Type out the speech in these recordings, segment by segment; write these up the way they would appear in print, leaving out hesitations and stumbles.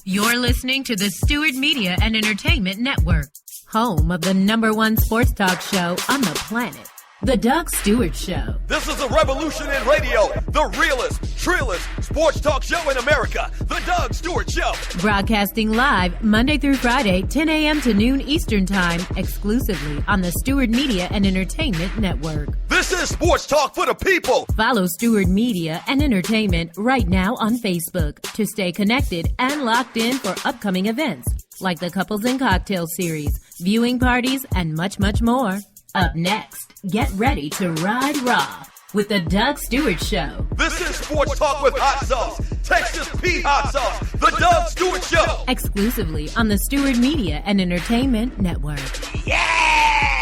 You're listening to the Stewart Media and Entertainment Network, home of the #1 sports talk show on the planet, The Doug Stewart Show. This is a revolution in radio, the realest, trillest sports talk show in America, The Doug Stewart Show. Broadcasting live Monday through Friday, 10 a.m. to noon Eastern Time, exclusively on the Stewart Media and Entertainment Network. This is sports talk for the people. Follow Stewart Media and Entertainment right now on Facebook to stay connected and locked in for upcoming events like the Couples and Cocktail Series, viewing parties, and much, much more. Up next, get ready to ride raw with the Doug Stewart Show. This is sports talk with hot sauce, Texas Pete hot sauce, the Doug Stewart Show. Exclusively on the Stewart Media and Entertainment Network. Yes!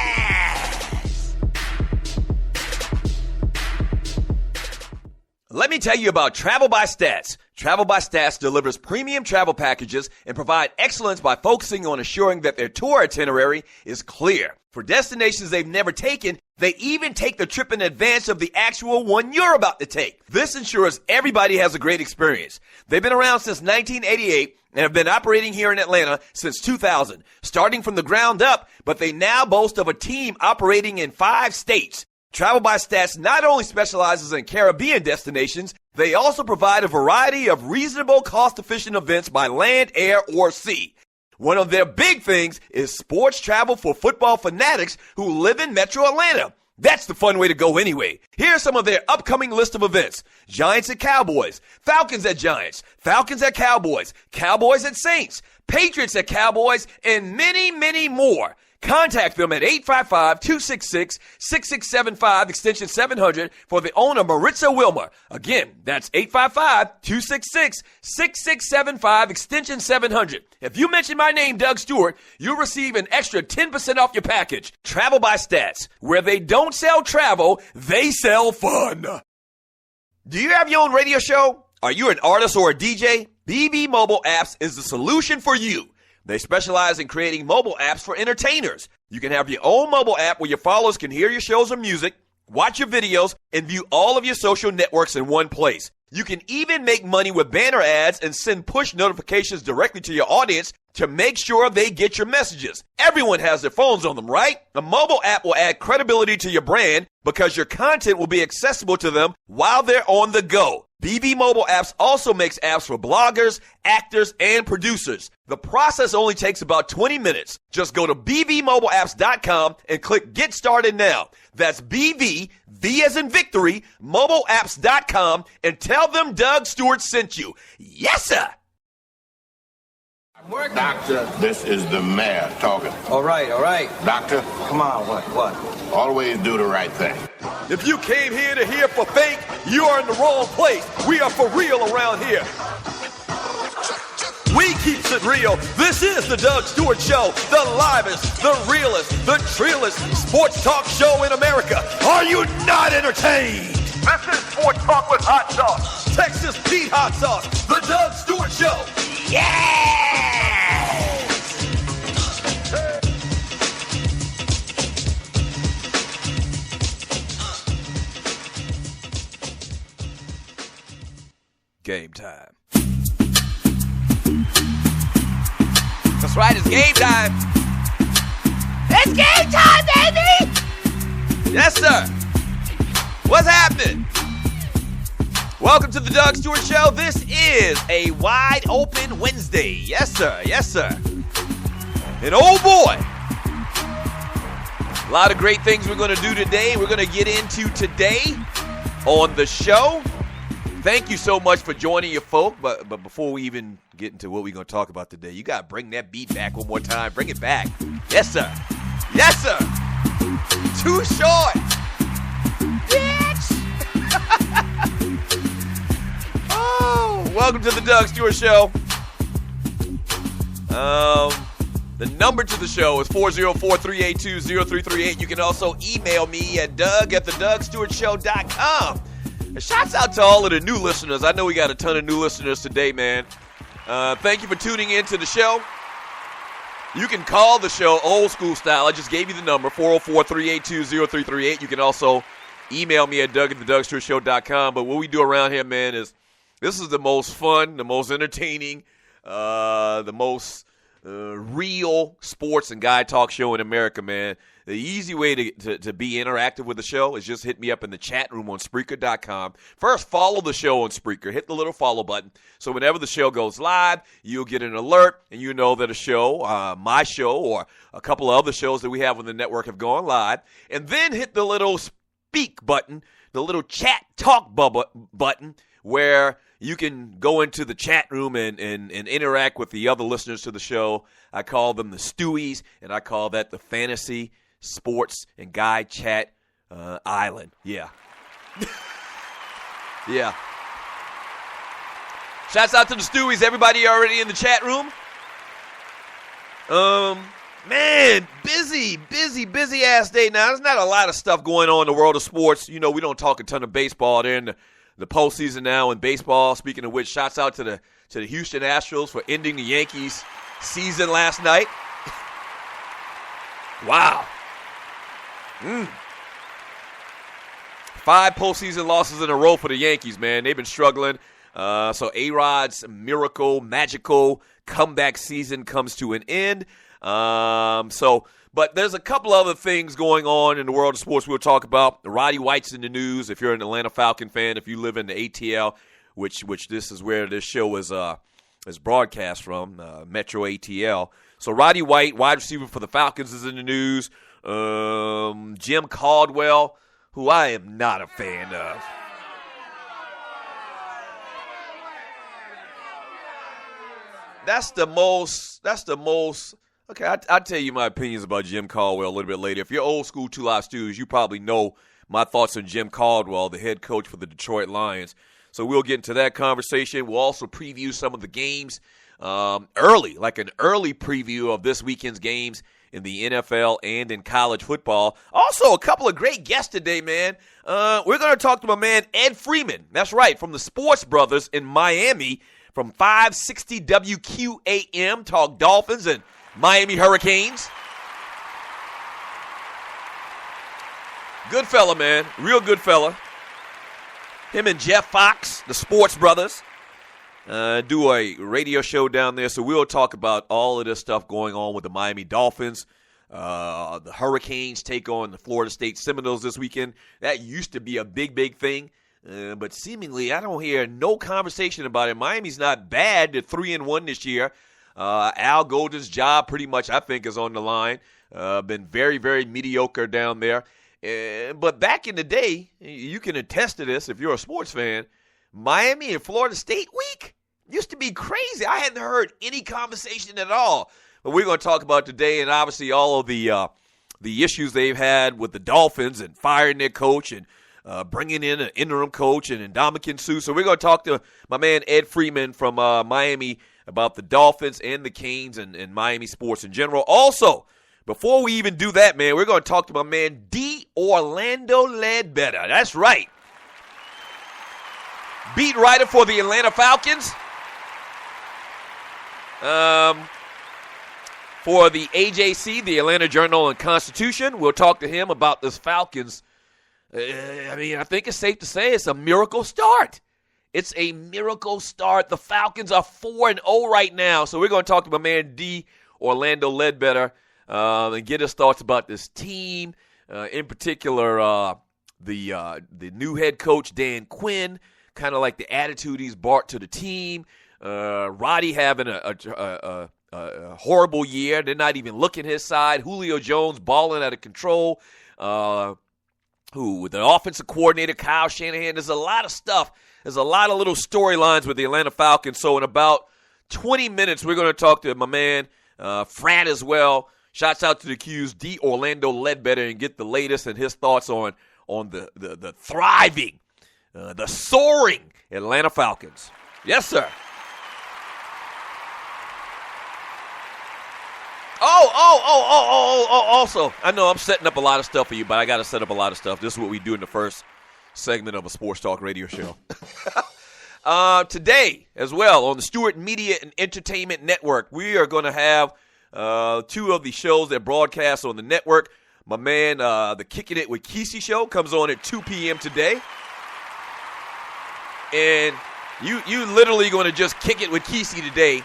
Let me tell you about Travel by Stats. Travel by Stats delivers premium travel packages and provide excellence by focusing on assuring that their tour itinerary is clear. For destinations they've never taken, they even take the trip in advance of the actual one you're about to take. This ensures everybody has a great experience. They've been around since 1988 and have been operating here in Atlanta since 2000, starting from the ground up, but they now boast of a team operating in 5 states. Travel by Stats not only specializes in Caribbean destinations, they also provide a variety of reasonable, cost-efficient events by land, air, or sea. One of their big things is sports travel for football fanatics who live in Metro Atlanta. That's the fun way to go anyway. Here's some of their upcoming list of events. Giants at Cowboys, Falcons at Giants, Falcons at Cowboys, Cowboys at Saints, Patriots at Cowboys, and many, many more. Contact them at 855-266-6675, extension 700, for the owner, Maritza Wilmer. Again, that's 855-266-6675, extension 700. If you mention my name, Doug Stewart, you'll receive an extra 10% off your package. Travel by Stats. Where they don't sell travel, they sell fun. Do you have your own radio show? Are you an artist or a DJ? BB Mobile Apps is the solution for you. They specialize in creating mobile apps for entertainers. You can have your own mobile app where your followers can hear your shows or music, watch your videos, and view all of your social networks in one place. You can even make money with banner ads and send push notifications directly to your audience to make sure they get your messages. Everyone has their phones on them, right? A mobile app will add credibility to your brand because your content will be accessible to them while they're on the go. BB Mobile Apps also makes apps for bloggers, actors, and producers. The process only takes about 20 minutes. Just go to bbmobileapps.com and click Get Started Now. That's BV, V as in victory, mobileapps.com, and tell them Doug Stewart sent you. Yes, sir! Doctor, this is the mayor talking. All right. Doctor, Come on, what? always do the right thing. If you came here to hear for fake, you are in the wrong place. We are for real around here. We keeps it real. This is the Doug Stewart Show, the livest, the realest, the trillest sports talk show in America. Are you not entertained? This is Sports Talk with Hot Sauce, Texas Pete Hot Sauce, the Doug Stewart Show. Yeah! Game time. That's right, it's game time. It's game time, baby! Yes, sir. What's happening? Welcome to the Doug Stewart Show. This is a wide open Wednesday. Yes, sir. Yes, sir. And oh boy, a lot of great things we're going to do today. We're going to get into today on the show. Thank you so much for joining your folk. But before we even get into what we're going to talk about today, you got to bring that beat back one more time. Bring it back. Yes, sir. Yes, sir. Too short. Bitch. Oh, welcome to the Doug Stewart Show. The number to the show is 404-382-0338. You can also email me at doug@thedougstewartshow.com. Shouts out to all of the new listeners. I know we got a ton of new listeners today, man. Thank you for tuning in to the show. You can call the show old school style. I just gave you the number, 404-382-0338. You can also email me at doug@thedougstewartshow.com. But what we do around here, man, is this is the most fun, the most entertaining, the most real sports and guy talk show in America, man. The easy way to be interactive with the show is just hit me up in the chat room on Spreaker.com. First, follow the show on Spreaker. Hit the little follow button. So whenever the show goes live, you'll get an alert, and you know that a show, my show, or a couple of other shows that we have on the network have gone live. And then hit the little speak button, the little chat talk button, where you can go into the chat room and interact with the other listeners to the show. I call them the Stewies, and I call that the Fantasy Sports and Guy Chat Island. Yeah. Yeah. Shouts out to the Stewies. Everybody already in the chat room? Man, busy ass day now. There's not a lot of stuff going on in the world of sports. You know, we don't talk a ton of baseball. They're in the postseason now in baseball. Speaking of which, shouts out to the Houston Astros for ending the Yankees season last night. Wow. 5 postseason losses in a row for the Yankees, man. They've been struggling. So A-Rod's magical comeback season comes to an end. But there's a couple other things going on in the world of sports we'll talk about. Roddy White's in the news. If you're an Atlanta Falcon fan, if you live in the ATL, which this is where this show is broadcast from, Metro ATL. So Roddy White, wide receiver for the Falcons, is in the news. Jim Caldwell, who I am not a fan of. That's the most. Okay, I'll tell you my opinions about Jim Caldwell a little bit later. If you're old school Two Live Stews, you probably know my thoughts on Jim Caldwell, the head coach for the Detroit Lions. So we'll get into that conversation. We'll also preview some of the games early, like an early preview of this weekend's games in the NFL and in college football. Also, a couple of great guests today, man. We're going to talk to my man Ed Freeman. That's right, from the Sports Brothers in Miami, from 560 WQAM, talk Dolphins and Miami Hurricanes. Good fella, man. Real good fella. Him and Jeff Fox, the Sports Brothers, do a radio show down there. So we'll talk about all of this stuff going on with the Miami Dolphins. The Hurricanes take on the Florida State Seminoles this weekend. That used to be a big thing. But seemingly, I don't hear no conversation about it. Miami's not bad. They're 3-1 this year. Al Golden's job pretty much, I think, is on the line. Been very mediocre down there. But back in the day, you can attest to this if you're a sports fan, Miami and Florida State week used to be crazy. I hadn't heard any conversation at all. But we're going to talk about today, and obviously all of the issues they've had with the Dolphins and firing their coach and bringing in an interim coach and Ndamukong Suh. So we're going to talk to my man Ed Freeman from Miami about the Dolphins and the Canes and Miami sports in general. Also, before we even do that, man, we're going to talk to my man D. Orlando Ledbetter. That's right. Beat writer for the Atlanta Falcons. For the AJC, the Atlanta Journal and Constitution. We'll talk to him about this Falcons. I think it's safe to say it's a miracle start. It's a miracle start. The Falcons are 4-0 right now. So we're going to talk to my man D. Orlando Ledbetter and get his thoughts about this team. In particular, the new head coach, Dan Quinn, kind of like the attitude he's brought to the team. Roddy having a horrible year. They're not even looking his side. Julio Jones balling out of control. With the offensive coordinator, Kyle Shanahan. There's a lot of stuff. There's a lot of little storylines with the Atlanta Falcons. So in about 20 minutes, we're going to talk to my man, Frat as well. Shouts out to the Q's, D. Orlando Ledbetter, and get the latest and his thoughts on the thriving, the soaring Atlanta Falcons. Yes, sir. Also, I know I'm setting up a lot of stuff for you, but I got to set up a lot of stuff. This is what we do in the first segment of a sports talk radio show. Today, as well, on the Stewart Media and Entertainment Network, we are going to have two of the shows that broadcast on the network. My man, the Kicking It with Kesey show comes on at 2 p.m. today. And you literally going to just kick it with Kesey today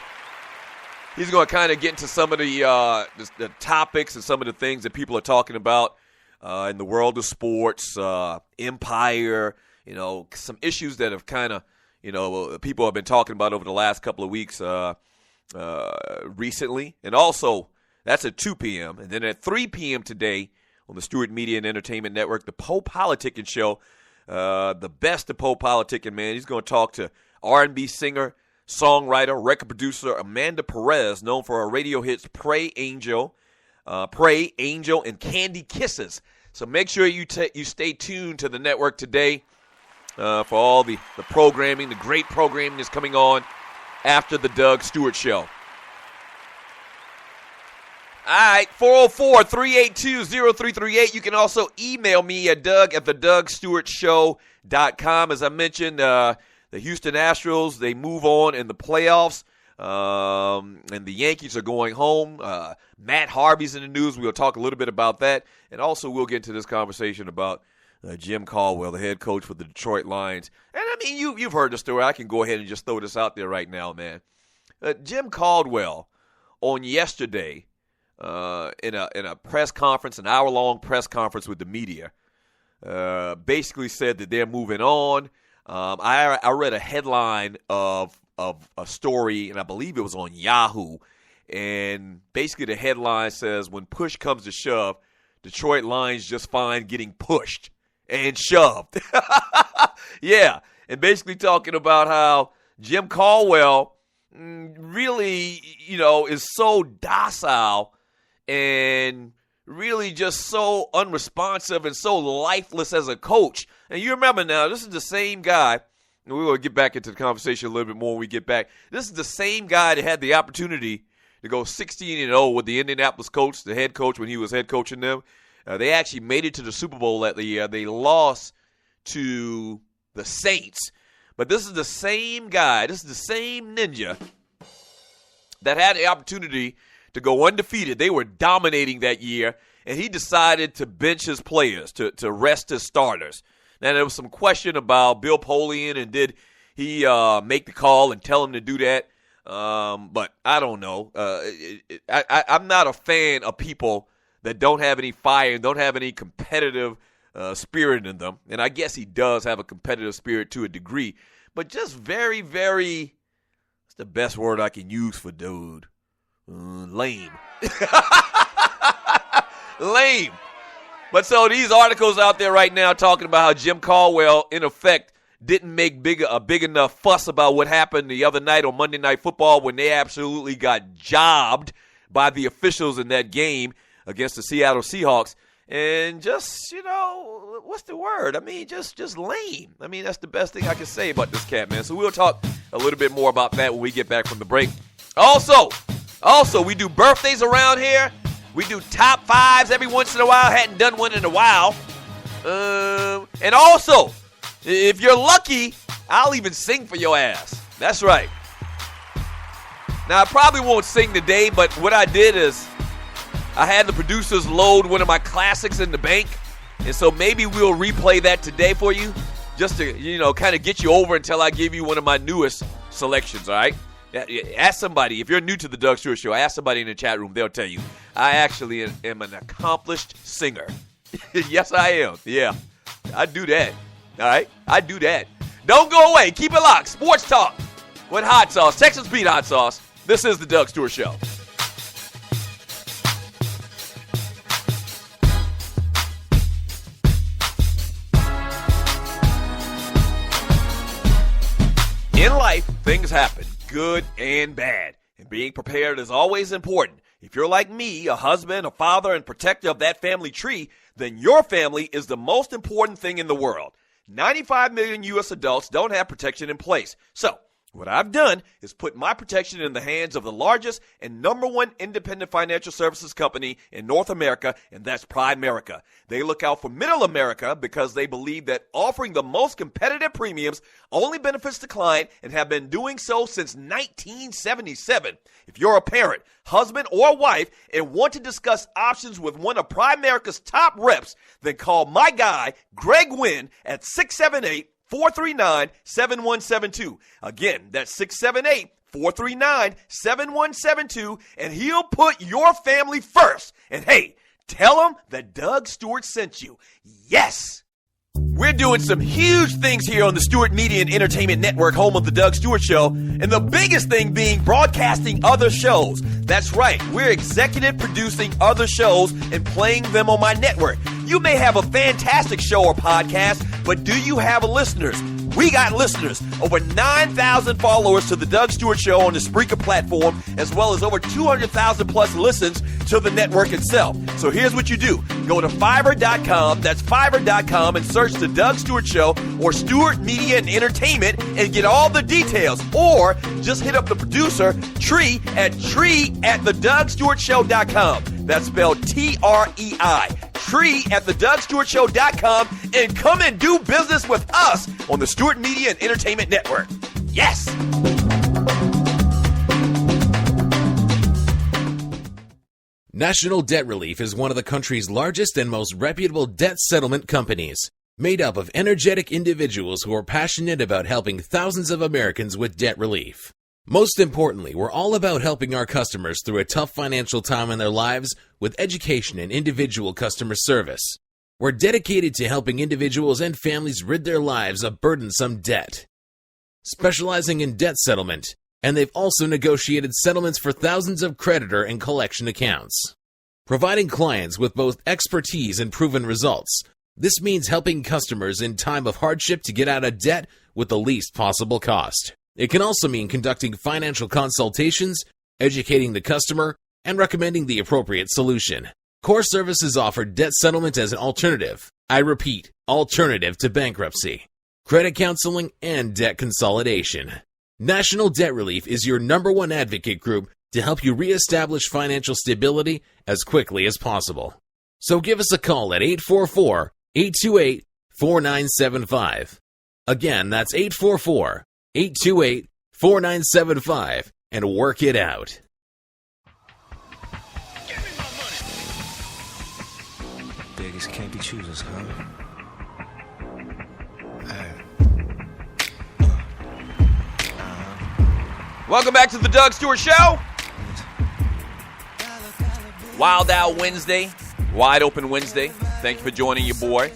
He's going to kind of get into some of the topics and some of the things that people are talking about in the world of sports, empire, some issues that have kind of, people have been talking about over the last couple of weeks recently. And also, that's at 2 p.m. And then at 3 p.m. today on the Stewart Media and Entertainment Network, the Poe Politicking Show, the best of Poe Politicking, man. He's going to talk to R&B singer, songwriter, record producer Amanda Perez, known for her radio hits Pray, Angel, and Candy Kisses. So make sure you stay tuned to the network today for all the programming, the great programming that's coming on after the Doug Stewart Show. All right, 404-382-0338. You can also email me at doug@thedougstewartshow.com. As I mentioned, the Houston Astros, they move on in the playoffs, and the Yankees are going home. Matt Harvey's in the news. We'll talk a little bit about that. And also we'll get into this conversation about Jim Caldwell, the head coach for the Detroit Lions. And, I mean, you've heard the story. I can go ahead and just throw this out there right now, man. Jim Caldwell on yesterday, in a press conference, an hour-long press conference with the media, basically said that they're moving on. I read a headline of a story, and I believe it was on Yahoo, and basically the headline says, when push comes to shove, Detroit Lions just fine getting pushed and shoved. Yeah, and basically talking about how Jim Caldwell really, is so docile and really just so unresponsive and so lifeless as a coach. And you remember now, this is the same guy, and we're going to get back into the conversation a little bit more when we get back. This is the same guy that had the opportunity to go 16-0 with the Indianapolis Colts, the head coach when he was head coaching them. They actually made it to the Super Bowl that year. They lost to the Saints. But this is the same guy, this is the same ninja that had the opportunity to go undefeated. They were dominating that year, and he decided to bench his players, to rest his starters. Now, there was some question about Bill Polian, and did he make the call and tell him to do that? But I don't know. I'm not a fan of people that don't have any fire and don't have any competitive spirit in them. And I guess he does have a competitive spirit to a degree. But just very, very, what's the best word I can use for dude? Lame. Lame. But so these articles out there right now talking about how Jim Caldwell, in effect, didn't make a big enough fuss about what happened the other night on Monday Night Football when they absolutely got jobbed by the officials in that game against the Seattle Seahawks. And just, what's the word? I mean, just lame. I mean, that's the best thing I can say about this cat, man. So we'll talk a little bit more about that when we get back from the break. Also, we do birthdays around here. We do top fives every once in a while. Hadn't done one in a while. And also, if you're lucky, I'll even sing for your ass. That's right. Now, I probably won't sing today, but what I did is I had the producers load one of my classics in the bank, and so maybe we'll replay that today for you just to, kind of get you over until I give you one of my newest selections, all right? Ask somebody, if you're new to the Doug Stewart Show, ask somebody in the chat room. They'll tell you. I actually am an accomplished singer. Yes, I am. Yeah, I do that. All right? I do that. Don't go away. Keep it locked. Sports talk with hot sauce. Texas Pete hot sauce. This is the Doug Stewart Show. In life, things happen, good and bad. And being prepared is always important. If you're like me, a husband, a father, and protector of that family tree, then your family is the most important thing in the world. 95 million U.S. adults don't have protection in place. So, what I've done is put my protection in the hands of the largest and number one independent financial services company in North America, and that's Primerica. They look out for middle America because they believe that offering the most competitive premiums only benefits the client and have been doing so since 1977. If you're a parent, husband, or wife and want to discuss options with one of Primerica's top reps, then call my guy, Greg Wynn, at 678-439-7172. Again, that's 439-7172, and he'll put your family first. And hey, tell him that Doug Stewart sent you. Yes! We're doing some huge things here on the Stewart Media and Entertainment Network, home of the Doug Stewart Show, and the biggest thing being broadcasting other shows. That's right, we're executive producing other shows and playing them on my network. You may have a fantastic show or podcast, but do you have listeners? We got listeners. Over 9,000 followers to the Doug Stewart Show on the Spreaker platform, as well as over 200,000 plus listens to the network itself. So here's what you do. Go to Fiverr.com, that's Fiverr.com, and search the Doug Stewart Show or Stewart Media and Entertainment and get all the details. Or just hit up the producer, Tree, at TreeAtTheDougStewartShow.com. That's spelled Trei. Tree at TheDougStewartShow.com, and come and do business with us on the Stewart Media and Entertainment Network. Yes! National Debt Relief is one of the country's largest and most reputable debt settlement companies, made up of energetic individuals who are passionate about helping thousands of Americans with debt relief. Most importantly, we're all about helping our customers through a tough financial time in their lives with education and individual customer service. We're dedicated to helping individuals and families rid their lives of burdensome debt, specializing in debt settlement, and they've also negotiated settlements for thousands of creditor and collection accounts. Providing clients with both expertise and proven results, this means helping customers in time of hardship to get out of debt with the least possible cost. It can also mean conducting financial consultations, educating the customer, and recommending the appropriate solution. Core Services offer debt settlement as an alternative. I repeat, alternative to bankruptcy, credit counseling, and debt consolidation. National Debt Relief is your #1 advocate group to help you reestablish financial stability as quickly as possible. So give us a call at 844-828-4975. Again, that's 844-828-4975, and work it out. Beggars can't be choosers, huh? Welcome back to the Doug Stewart Show. Wild Out Wednesday. Wide Open Wednesday. Thank you for joining your boy.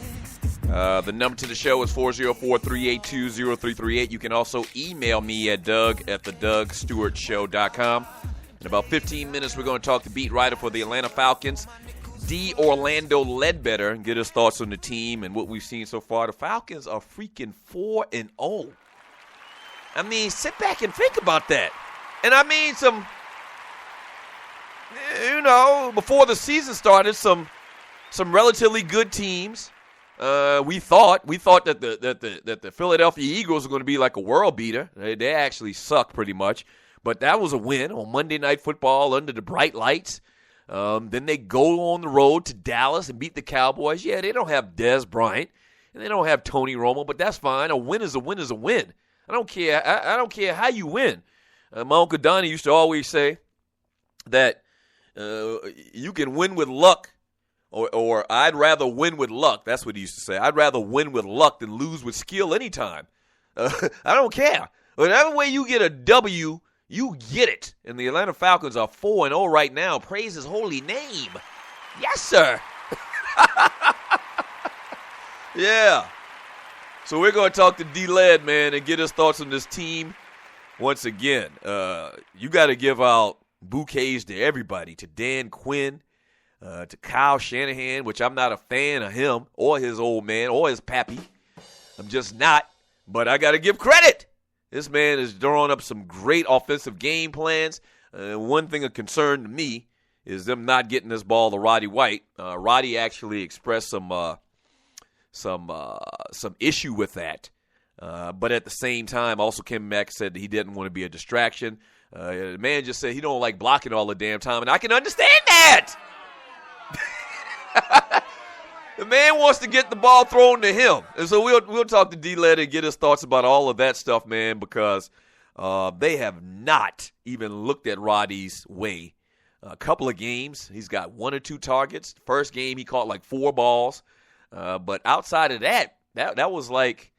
The number to the show is 404-382-0338. You can also email me at doug@thedougstewartshow.com. In about 15 minutes, we're going to talk to beat writer for the Atlanta Falcons, D. Orlando Ledbetter, and get his thoughts on the team and what we've seen so far. The Falcons are freaking 4-0. I mean, sit back and think about that. And I mean, before the season started, some relatively good teams. We thought that the Philadelphia Eagles were going to be like a world beater. They actually suck pretty much, but that was a win on Monday Night Football under the bright lights. Then they go on the road to Dallas and beat the Cowboys. Yeah, they don't have Dez Bryant and they don't have Tony Romo, but that's fine. A win is a win is a win. I don't care. I don't care how you win. My Uncle Donnie used to always say that you can win with luck, or I'd rather win with luck. That's what he used to say. I'd rather win with luck than lose with skill anytime. I don't care. Whatever way you get a W, you get it. And the Atlanta Falcons are 4-0 right now. Praise his holy name. Yes, sir. Yeah. So we're going to talk to D-Led, man, and get his thoughts on this team once again. You got to give out bouquets to everybody, to Dan Quinn, to Kyle Shanahan, which I'm not a fan of him or his old man or his pappy. I'm just not. But I got to give credit. This man is drawing up some great offensive game plans. One thing of concern to me is them not getting this ball to Roddy White. Roddy actually expressed some issue with that. But at the same time, also came back and said that he didn't want to be a distraction. The man just said he don't like blocking all the damn time, and I can understand that. The man wants to get the ball thrown to him. And so we'll talk to D-Led and get his thoughts about all of that stuff, man, because they have not even looked at Roddy's way. A couple of games, he's got 1 or 2 targets. First game, he caught like 4 balls. But outside of that was like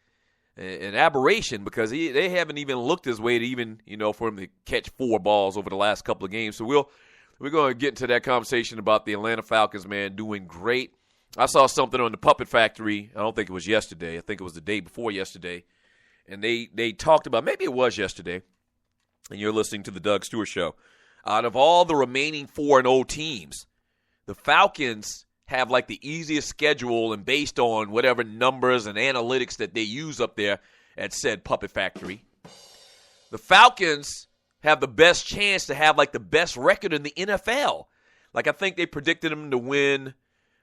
an aberration because they haven't even looked his way to even, for him to catch 4 balls over the last couple of games. So we're going to get into that conversation about the Atlanta Falcons, man, doing great. I saw something on the Puppet Factory. I don't think it was yesterday. I think it was the day before yesterday. And they talked about, maybe it was yesterday, and you're listening to the Doug Stewart Show. Out of all the remaining 4-0 teams, the Falcons have like the easiest schedule, and based on whatever numbers and analytics that they use up there at said Puppet Factory, the Falcons have the best chance to have like the best record in the NFL. Like I think they predicted them to win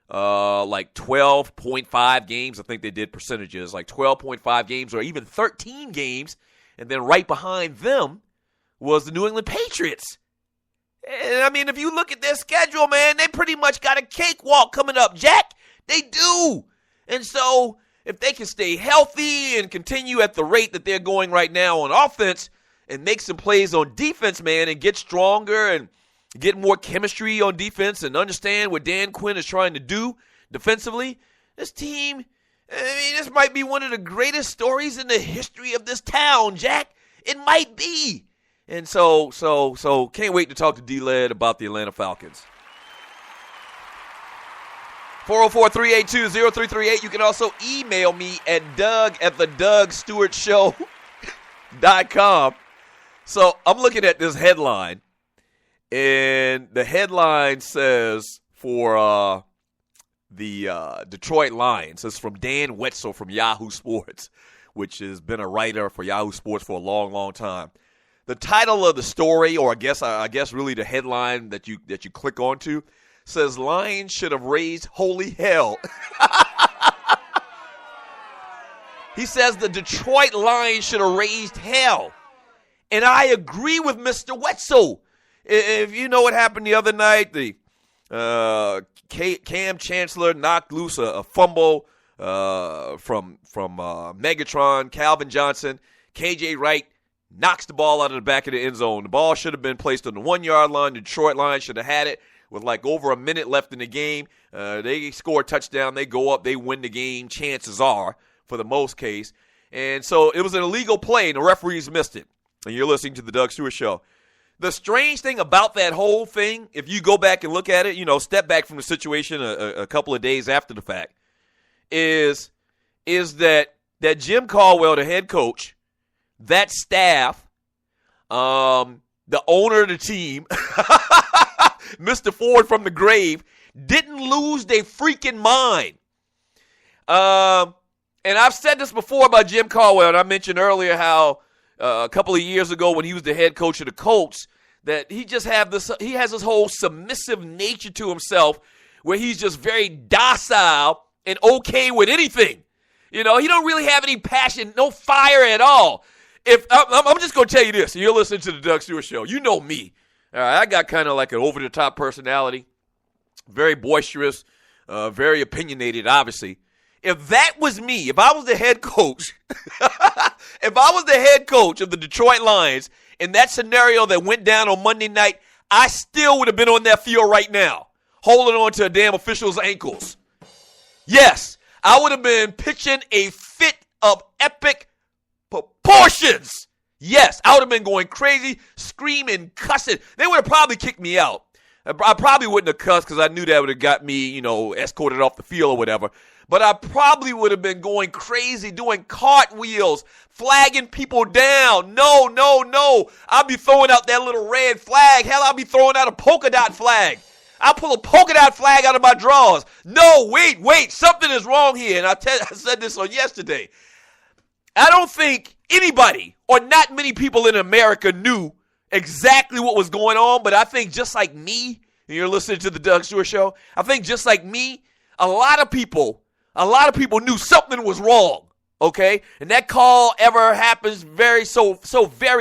like 12.5 games. I think they did percentages, like 12.5 games or even 13 games. And then right behind them was the New England Patriots. And I mean, if you look at their schedule, man, they pretty much got a cakewalk coming up, Jack. They do. And so if they can stay healthy and continue at the rate that they're going right now on offense and make some plays on defense, man, and get stronger and get more chemistry on defense and understand what Dan Quinn is trying to do defensively, this team, I mean, this might be one of the greatest stories in the history of this town, Jack. It might be. And so can't wait to talk to D-Led about the Atlanta Falcons. 404-382-0338. You can also email me at doug@thedougstewartshow.com. So I'm looking at this headline, and the headline says for the Detroit Lions. It's from Dan Wetzel from Yahoo Sports, which has been a writer for Yahoo Sports for a long, long time. The title of the story, or I guess really the headline that you click onto, says Lions should have raised holy hell. He says the Detroit Lions should have raised hell. And I agree with Mr. Wetzel. If you know what happened the other night, the Cam Chancellor knocked loose a fumble from Megatron, Calvin Johnson. KJ Wright knocks the ball out of the back of the end zone. The ball should have been placed on the 1-yard line. The Detroit Lions should have had it with like over a minute left in the game. They score a touchdown. They go up. They win the game, chances are, for the most case. And so it was an illegal play, and the referees missed it. And you're listening to the Doug Stewart Show. The strange thing about that whole thing, if you go back and look at it, step back from the situation a couple of days after the fact, is that Jim Caldwell, the head coach, that staff, the owner of the team, Mr. Ford from the grave, didn't lose their freaking mind. And I've said this before about Jim Caldwell, and I mentioned earlier how a couple of years ago when he was the head coach of the Colts, that he has this whole submissive nature to himself where he's just very docile and okay with anything. He don't really have any passion, no fire at all. If I'm just going to tell you this, and you're listening to the Doug Stewart Show. You know me. All right, I got kind of like an over-the-top personality, very boisterous, very opinionated, obviously. If that was me, if I was the head coach, if I was the head coach of the Detroit Lions in that scenario that went down on Monday night, I still would have been on that field right now, holding on to a damn official's ankles. Yes, I would have been pitching a fit of epic proportions. Yes, I would have been going crazy, screaming, cussing. They would have probably kicked me out. I probably wouldn't have cussed because I knew that would have got me, escorted off the field or whatever. But I probably would have been going crazy, doing cartwheels, flagging people down. No. I'll be throwing out that little red flag. Hell, I'll be throwing out a polka dot flag. I'll pull a polka dot flag out of my drawers. No, wait, something is wrong here. And I said this on yesterday. I don't think anybody or not many people in America knew exactly what was going on, but I think just like me, and you're listening to the Doug Stewart Show, I think just like me, a lot of people knew something was wrong, okay? And that call ever happens very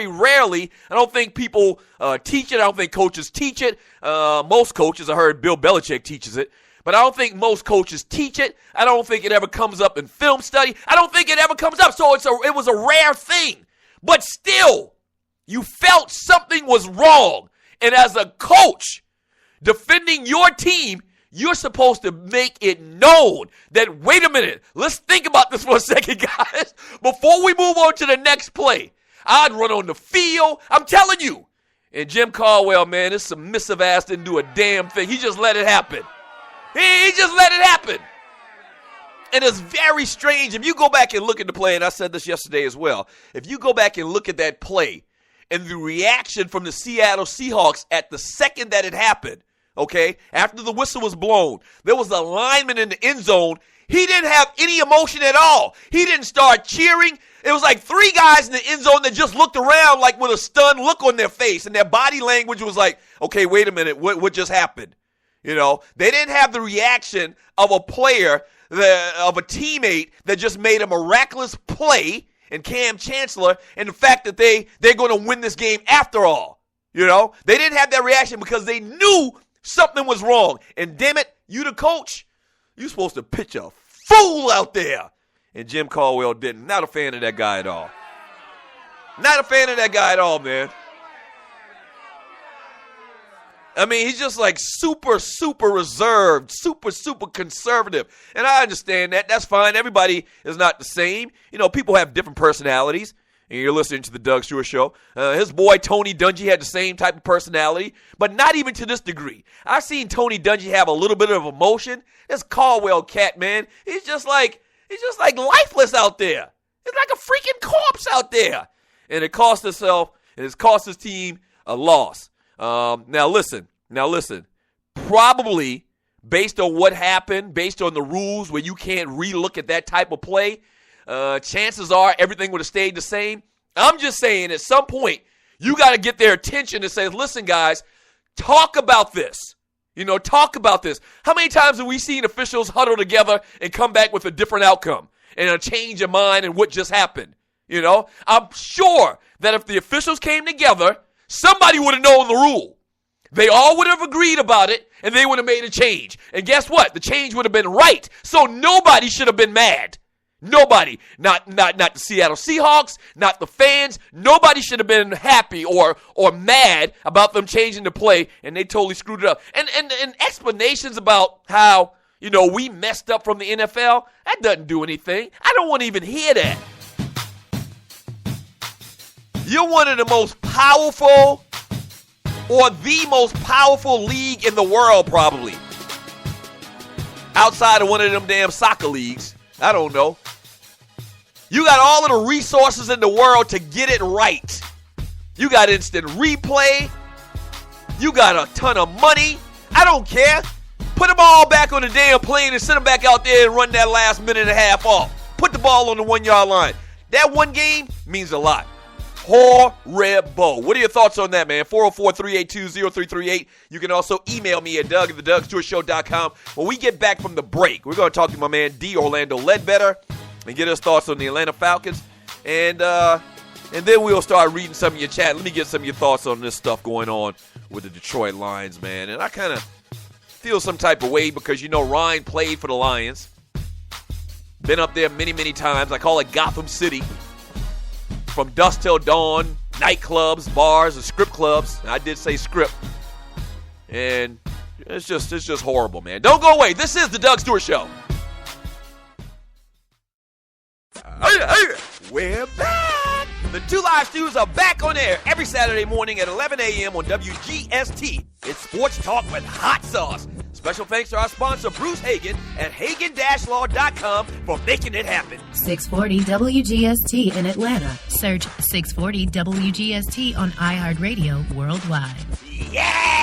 rarely. I don't think people teach it. I don't think coaches teach it. Most coaches, I heard Bill Belichick teaches it. But I don't think most coaches teach it. I don't think it ever comes up in film study. I don't think it ever comes up. So it was a rare thing. But still, you felt something was wrong. And as a coach, defending your team, you're supposed to make it known that, wait a minute, let's think about this for a second, guys. Before we move on to the next play, I'd run on the field. I'm telling you. And Jim Caldwell, man, this submissive ass didn't do a damn thing. He just let it happen. He just let it happen. And it's very strange. If you go back and look at the play, and I said this yesterday as well, if you go back and look at that play and the reaction from the Seattle Seahawks at the second that it happened, okay, after the whistle was blown, there was a lineman in the end zone. He didn't have any emotion at all. He didn't start cheering. It was like three guys in the end zone that just looked around like with a stunned look on their face, and their body language was like, okay, wait a minute, what just happened? You know, they didn't have the reaction of a player, of a teammate that just made a miraculous play in Cam Chancellor, and the fact that they're going to win this game after all. You know, they didn't have that reaction because they knew something was wrong. And damn it, you the coach, you're supposed to pitch a fool out there. And Jim Caldwell didn't. Not a fan of that guy at all. Not a fan of that guy at all, man. I mean, he's just like super reserved, super conservative. And I understand that. That's fine. Everybody is not the same. You know, people have different personalities. And you're listening to the Doug Stewart Show. His boy, Tony Dungy, had the same type of personality, but not even to this degree. I've seen Tony Dungy have a little bit of emotion. This Caldwell cat, man, he's just like lifeless out there. He's like a freaking corpse out there. And it cost himself, and it's cost his team a loss. Now listen. Probably based on what happened, based on the rules where you can't relook at that type of play, chances are everything would have stayed the same. I'm just saying at some point you got to get their attention and say, listen, guys, talk about this. You know, talk about this. How many times have we seen officials huddle together and come back with a different outcome and a change of mind and what just happened? You know, I'm sure that if the officials came together, somebody would have known the rule. They all would have agreed about it, and they would have made a change. And guess what? The change would have been right. So nobody should have been mad. Nobody. Not the Seattle Seahawks, not the fans. Nobody should have been happy or mad about them changing the play, and they totally screwed it up. And explanations about how, you know, we messed up from the NFL, that doesn't do anything. I don't want to even hear that. You're one of the most powerful or the most powerful league in the world, probably. Outside of one of them damn soccer leagues. I don't know. You got all of the resources in the world to get it right. You got instant replay. You got a ton of money. I don't care. Put them all back on the damn plane and send them back out there and run that last minute and a half off. Put the ball on the 1 yard line. That one game means a lot. Horrible. What are your thoughts on that, man? 404-382-0338. You can also email me at Doug@thedougstewartshow.com. When we get back from the break, we're going to talk to my man D. Orlando Ledbetter and get his thoughts on the Atlanta Falcons. And then we'll start reading some of your chat. Let me get some of your thoughts on this stuff going on with the Detroit Lions, man. And I kind of feel some type of way because, you know, Ryan played for the Lions. Been up there many, many times. I call it Gotham City. From dusk till dawn, nightclubs, bars, and strip clubs. I did say strip. And it's just horrible, man. Don't go away. This is the Doug Stewart Show. We're back. The Two Live Stews are back on air every Saturday morning at 11 a.m. on WGST. It's sports talk with hot sauce. Special thanks to our sponsor, Bruce Hagen, at Hagen-Law.com for making it happen. 640 WGST in Atlanta. Search 640 WGST on iHeartRadio worldwide. Yes!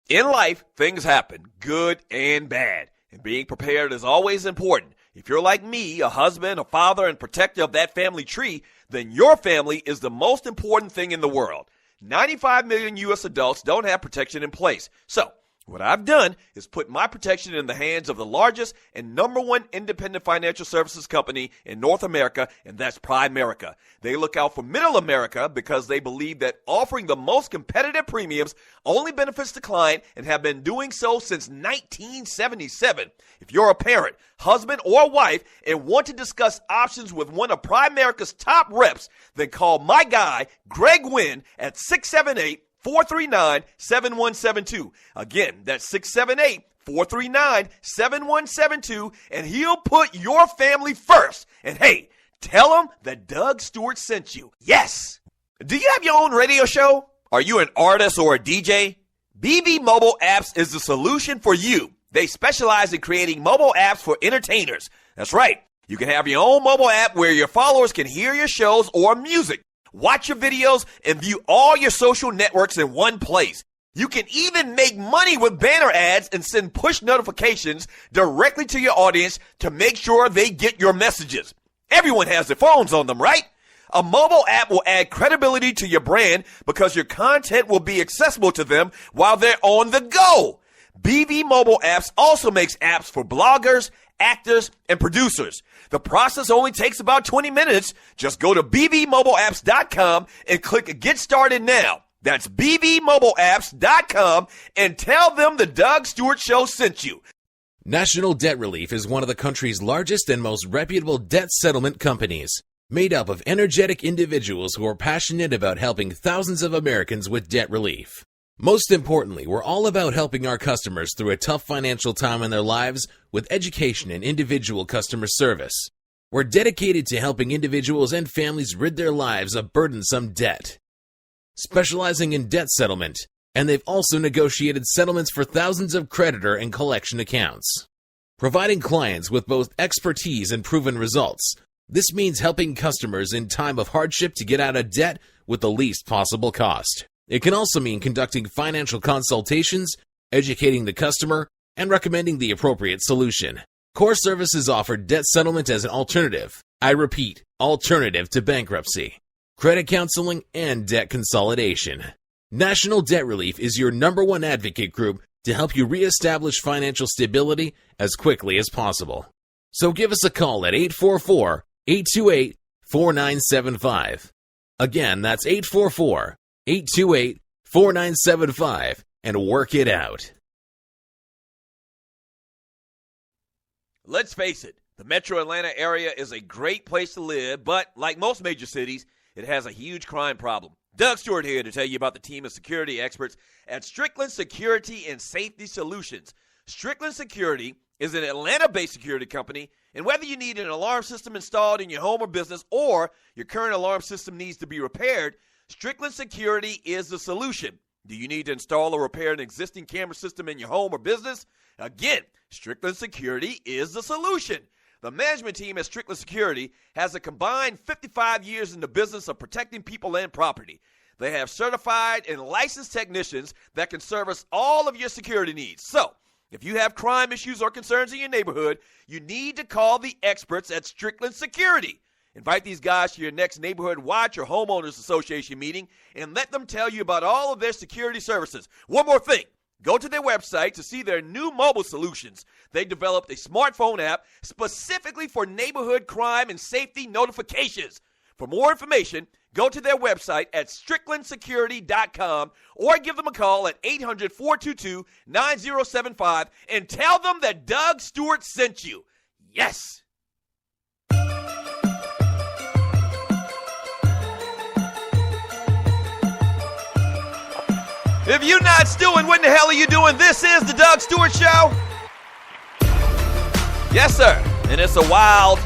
In life, things happen, good and bad. And being prepared is always important. If you're like me, a husband, a father, and protector of that family tree, then your family is the most important thing in the world. 95 million U.S. adults don't have protection in place. So, What I've done is put my protection in the hands of the largest and number one independent financial services company in North America, and that's Primerica. They look out for middle America because they believe that offering the most competitive premiums only benefits the client and have been doing so since 1977. If you're a parent, husband, or wife and want to discuss options with one of Primerica's top reps, then call my guy, Greg Wynn, at 678-439-7172. Again, that's 678-439-7172, and he'll put your family first. And hey, tell him that Doug Stewart sent you. Yes! Do you have your own radio show? Are you an artist or a DJ? BB Mobile Apps is the solution for you. They specialize in creating mobile apps for entertainers. That's right. You can have your own mobile app where your followers can hear your shows or music, watch your videos, and view all your social networks in one place. You can even make money with banner ads and send push notifications directly to your audience to make sure they get your messages. Everyone has their phones on them, right? A mobile app will add credibility to your brand because your content will be accessible to them while they're on the go. BB Mobile Apps also makes apps for bloggers, actors, and producers. The process only takes about 20 minutes. Just go to bbmobileapps.com and click Get Started Now. That's bbmobileapps.com and tell them the Doug Stewart Show sent you. National Debt Relief is one of the country's largest and most reputable debt settlement companies, made up of energetic individuals who are passionate about helping thousands of Americans with debt relief. Most importantly, we're all about helping our customers through a tough financial time in their lives with education and individual customer service. We're dedicated to helping individuals and families rid their lives of burdensome debt, specializing in debt settlement, and they've also negotiated settlements for thousands of creditor and collection accounts. Providing clients with both expertise and proven results, this means helping customers in time of hardship to get out of debt with the least possible cost. It can also mean conducting financial consultations, educating the customer, and recommending the appropriate solution. Core Services offer debt settlement as an alternative. I repeat, alternative to bankruptcy, credit counseling, and debt consolidation. National Debt Relief is your number one advocate group to help you reestablish financial stability as quickly as possible. So give us a call at 844-828-4975. Again, that's 844-828-4975 and work it out. Let's face it, the metro Atlanta area is a great place to live, but like most major cities, it has a huge crime problem. Doug Stewart here to tell you about the team of security experts at Strickland Security and Safety Solutions. Strickland Security is an Atlanta-based security company, and whether you need an alarm system installed in your home or business or your current alarm system needs to be repaired, Strickland Security is the solution. Do you need to install or repair an existing camera system in your home or business? Again, Strickland Security is the solution. The management team at Strickland Security has a combined 55 years in the business of protecting people and property. They have certified and licensed technicians that can service all of your security needs. So, if you have crime issues or concerns in your neighborhood, you need to call the experts at Strickland Security. Invite these guys to your next neighborhood watch or homeowners association meeting and let them tell you about all of their security services. One more thing. Go to their website to see their new mobile solutions. They developed a smartphone app specifically for neighborhood crime and safety notifications. For more information, go to their website at stricklandsecurity.com or give them a call at 800-422-9075 and tell them that Doug Stewart sent you. Yes! If you're not stewing, what in the hell are you doing? This is the Doug Stewart Show. Yes, sir. And it's a wild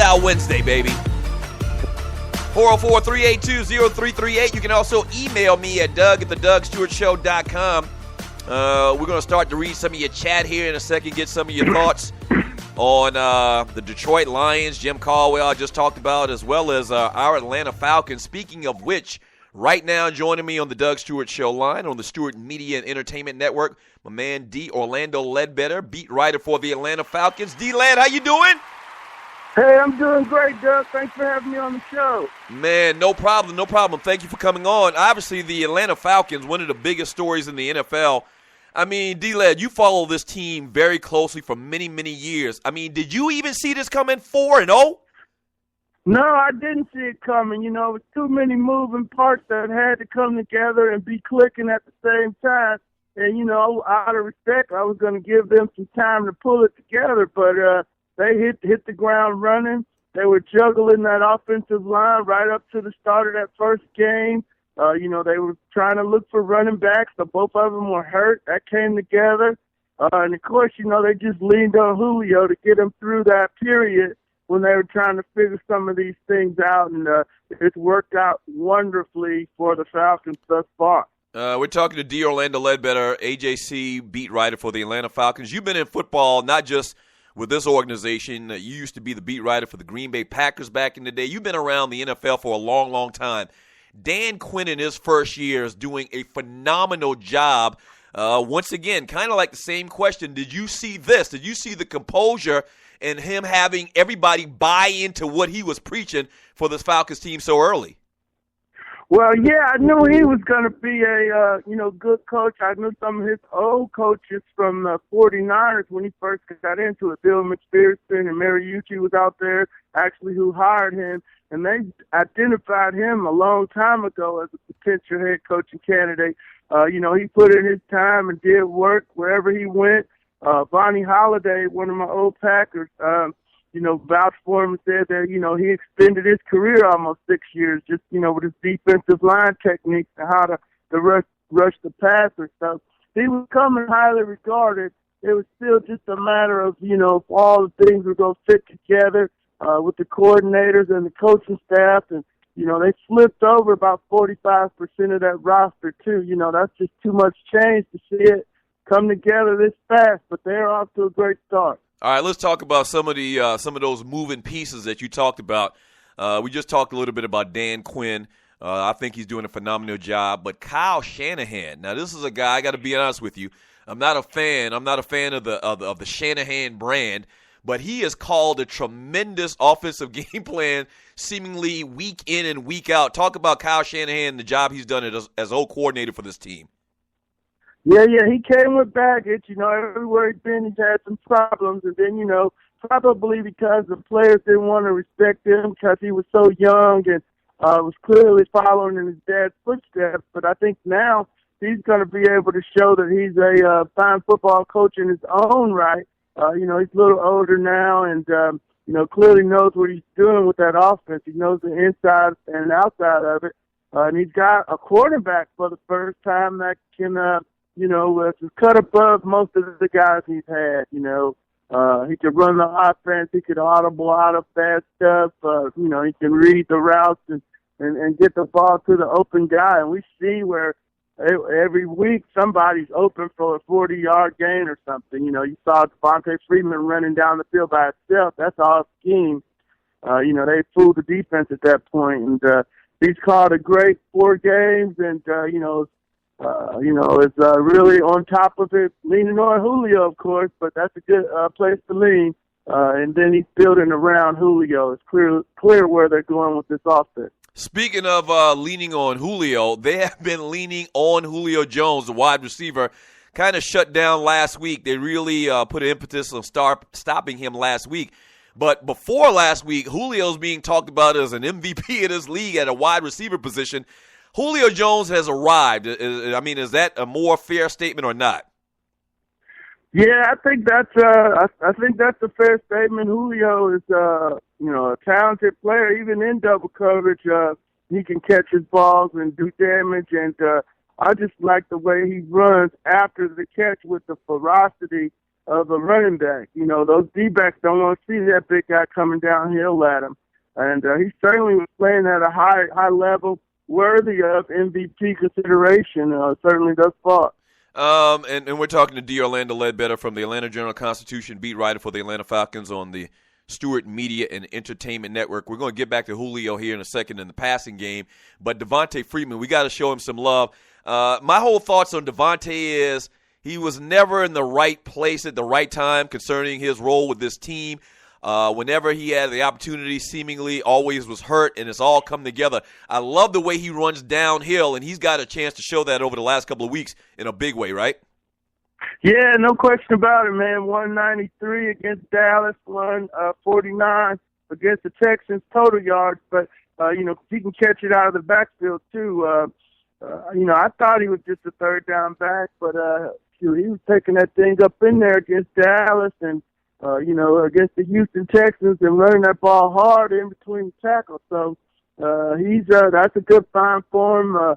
out Wednesday, baby. 404-382-0338. You can also email me at doug@thedougstewartshow.com. We're going to start to read some of your chat here in a second, get some of your thoughts on the Detroit Lions, Jim Caldwell I just talked about, as well as our Atlanta Falcons. Speaking of which, right now, joining me on the Doug Stewart Show line on the Stewart Media and Entertainment Network, my man D. Orlando Ledbetter, beat writer for the Atlanta Falcons. D-Led, how you doing? Hey, I'm doing great, Doug. Thanks for having me on the show. Man, no problem. Thank you for coming on. Obviously, the Atlanta Falcons, one of the biggest stories in the NFL I mean, D-Led, you follow this team very closely for many, many years. I mean, did you even see this coming 4-0? No, I didn't see it coming. It was too many moving parts that had to come together and be clicking at the same time. And, out of respect, I was going to give them some time to pull it together. But they hit the ground running. They were juggling that offensive line right up to the start of that first game. They were trying to look for running backs, so both of them were hurt. That came together. And, of course, they just leaned on Julio to get them through that period when they were trying to figure some of these things out. And it's worked out wonderfully for the Falcons thus far. We're talking to D. Orlando Ledbetter, AJC beat writer for the Atlanta Falcons. You've been in football not just with this organization. You used to be the beat writer for the Green Bay Packers back in the day. You've been around the NFL for a long, long time. Dan Quinn in his first year is doing a phenomenal job. Once again, kind of like the same question. Did you see this? Did you see the composure and him having everybody buy into what he was preaching for this Falcons team so early? Well, yeah, I knew he was going to be a, good coach. I knew some of his old coaches from the 49ers when he first got into it. Bill McPherson and Mariucci was out there, actually, who hired him. And they identified him a long time ago as a potential head coaching candidate. He put in his time and did work wherever he went. Bonnie Holiday, one of my old Packers, vouched for him and said that, he extended his career almost 6 years just, with his defensive line techniques and how to rush the passer. So he was coming highly regarded. It was still just a matter of, if all the things were going to fit together with the coordinators and the coaching staff. And, they flipped over about 45% of that roster, too. That's just too much change to see it come together this fast, but they're off to a great start. All right, let's talk about some of those moving pieces that you talked about. We just talked a little bit about Dan Quinn. I think he's doing a phenomenal job. But Kyle Shanahan, now this is a guy, I got to be honest with you, I'm not a fan of the Shanahan brand, but he has called a tremendous offensive game plan seemingly week in and week out. Talk about Kyle Shanahan, the job he's done as O coordinator for this team. Yeah, he came with baggage. Everywhere he's been, he's had some problems. And then, probably because the players didn't want to respect him because he was so young and was clearly following in his dad's footsteps. But I think now he's going to be able to show that he's a fine football coach in his own right. He's a little older now and, clearly knows what he's doing with that offense. He knows the inside and outside of it. And he's got a quarterback for the first time that can, cut above most of the guys he's had. He could run the offense. He could audible out of fast stuff. He can read the routes and get the ball to the open guy. And we see where every week somebody's open for a 40-yard gain or something. You saw Devontae Freeman running down the field by himself. That's all scheme. They fooled the defense at that point. And he's called a great 4 games and, is really on top of it, leaning on Julio, of course, but that's a good place to lean. And then he's building around Julio. It's clear where they're going with this offense. Speaking of leaning on Julio, they have been leaning on Julio Jones, the wide receiver, kind of shut down last week. They really put an impetus on stopping him last week. But before last week, Julio's being talked about as an MVP in this league at a wide receiver position. Julio Jones has arrived. Is that a more fair statement or not? Yeah, I think that's a fair statement. Julio is a talented player, even in double coverage. He can catch his balls and do damage, and I just like the way he runs after the catch with the ferocity of a running back. Those D-backs don't want to see that big guy coming downhill at him, and he certainly was playing at a high level, worthy of MVP consideration, certainly thus far. And we're talking to D. Orlando Ledbetter from the Atlanta Journal-Constitution, beat writer for the Atlanta Falcons on the Stewart Media and Entertainment Network. We're going to get back to Julio here in a second in the passing game, but Devontae Freeman, we got to show him some love. My whole thoughts on Devontae is he was never in the right place at the right time concerning his role with this team. Whenever he had the opportunity, seemingly always was hurt, and it's all come together. I love the way he runs downhill, and he's got a chance to show that over the last couple of weeks in a big way, right? Yeah, no question about it, man. 193 against Dallas, 149 against the Texans total yards. But, if he can catch it out of the backfield, too. I thought he was just a third down back, but he was taking that thing up in there against Dallas and, against the Houston Texans and running that ball hard in between the tackles. So that's a good find for him.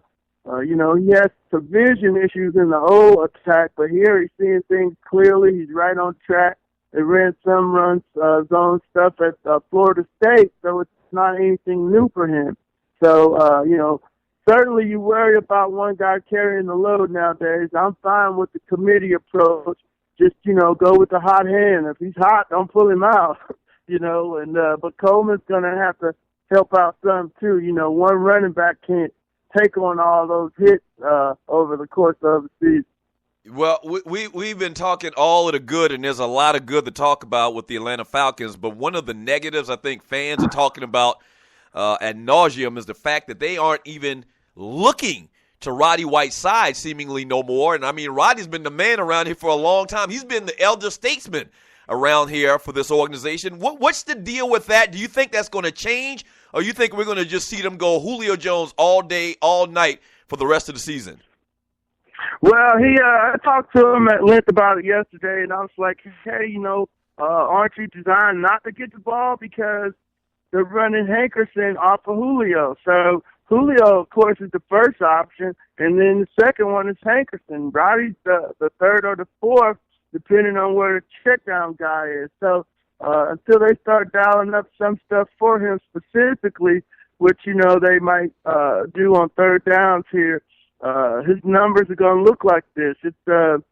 He has some vision issues in the old attack, but here he's seeing things clearly. He's right on track. They ran some runs, zone stuff at Florida State, so it's not anything new for him. So, certainly you worry about one guy carrying the load nowadays. I'm fine with the committee approach. Just, go with the hot hand. If he's hot, don't pull him out, but Coleman's going to have to help out some too. One running back can't take on all those hits over the course of the season. Well, we've been talking all of the good, and there's a lot of good to talk about with the Atlanta Falcons, but one of the negatives I think fans are talking about ad nauseum is the fact that they aren't even looking to Roddy White's side seemingly no more. And, I mean, Roddy's been the man around here for a long time. He's been the elder statesman around here for this organization. What's the deal with that? Do you think that's going to change, or you think we're going to just see them go Julio Jones all day, all night for the rest of the season? Well, I talked to him at length about it yesterday, and I was like, hey, aren't you designed not to get the ball because they're running Hankerson off of Julio? So Julio, of course, is the first option, and then the second one is Hankerson. Roddy's the third or the fourth, depending on where the check-down guy is. So until they start dialing up some stuff for him specifically, which, they might do on third downs here, his numbers are going to look like this. It's kind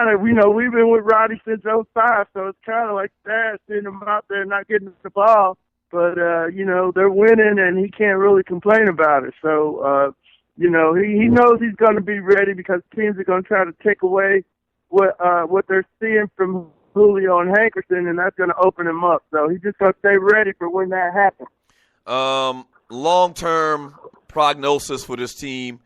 of, we've been with Roddy since 2005, so it's kind of like that, seeing him out there not getting the ball. But, they're winning, and he can't really complain about it. So, he knows he's going to be ready because teams are going to try to take away what they're seeing from Julio and Hankerson, and that's going to open him up. So he's just going to stay ready for when that happens. Long-term prognosis for this team.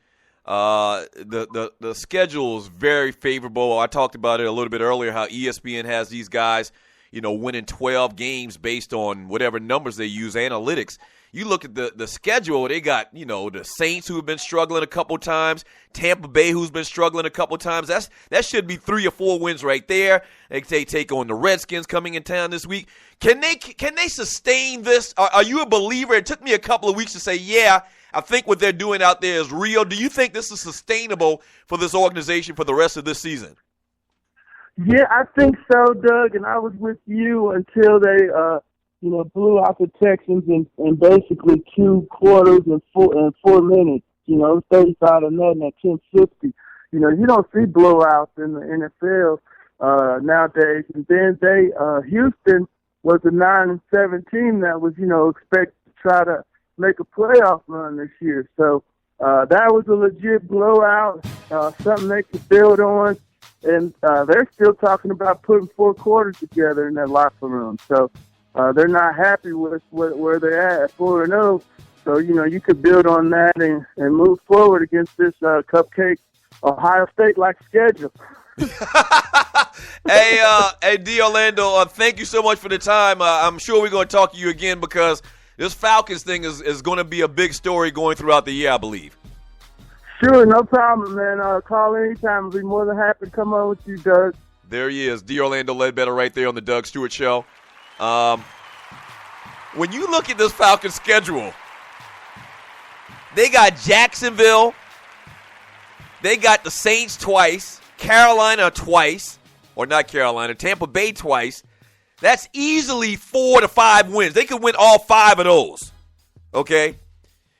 The schedule is very favorable. I talked about it a little bit earlier, how ESPN has these guys, winning 12 games based on whatever numbers they use, analytics. You look at the schedule, they got, the Saints who have been struggling a couple times, Tampa Bay who's been struggling a couple times. That should be 3 or 4 wins right there. They take on the Redskins coming in town this week. Can they sustain this? Are you a believer? It took me a couple of weeks to say, yeah, I think what they're doing out there is real. Do you think this is sustainable for this organization for the rest of this season? Yeah, I think so, Doug, and I was with you until they, blew out the Texans in basically 2 quarters and 4 minutes. 35-0 at 10:50. You don't see blowouts in the NFL nowadays. And then Houston was a 9-7 team that was, expected to try to make a playoff run this year. So that was a legit blowout, something they could build on. And they're still talking about putting 4 quarters together in that locker room. So they're not happy with where they're at 4-0. So, you could build on that and move forward against this cupcake Ohio State-like schedule. Hey, D. Orlando, thank you so much for the time. I'm sure we're going to talk to you again because this Falcons thing is going to be a big story going throughout the year, I believe. Sure, no problem, man. Call anytime. I'll be more than happy to come on with you, Doug. There he is, D. Orlando Ledbetter right there on the Doug Stewart Show. When you look at this Falcons schedule, they got Jacksonville, they got the Saints twice, Carolina twice, or not Carolina, Tampa Bay twice. That's easily 4 to 5 wins. They could win all 5 of those, okay?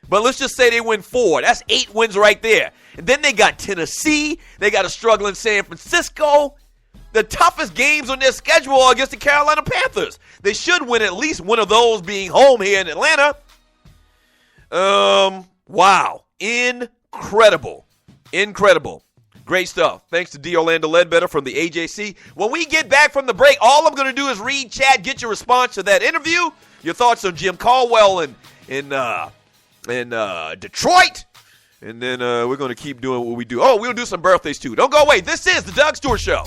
But let's just say they win 4. That's 8 wins right there. And then they got Tennessee. They got a struggling San Francisco. The toughest games on their schedule are against the Carolina Panthers. They should win at least one of those, being home here in Atlanta. Wow. Incredible. Great stuff. Thanks to D. Orlando Ledbetter from the AJC. When we get back from the break, all I'm going to do is read chat, get your response to that interview, your thoughts on Jim Caldwell in Detroit, And then we're going to keep doing what we do. Oh, we'll do some birthdays, too. Don't go away. This is the Doug Stewart Show.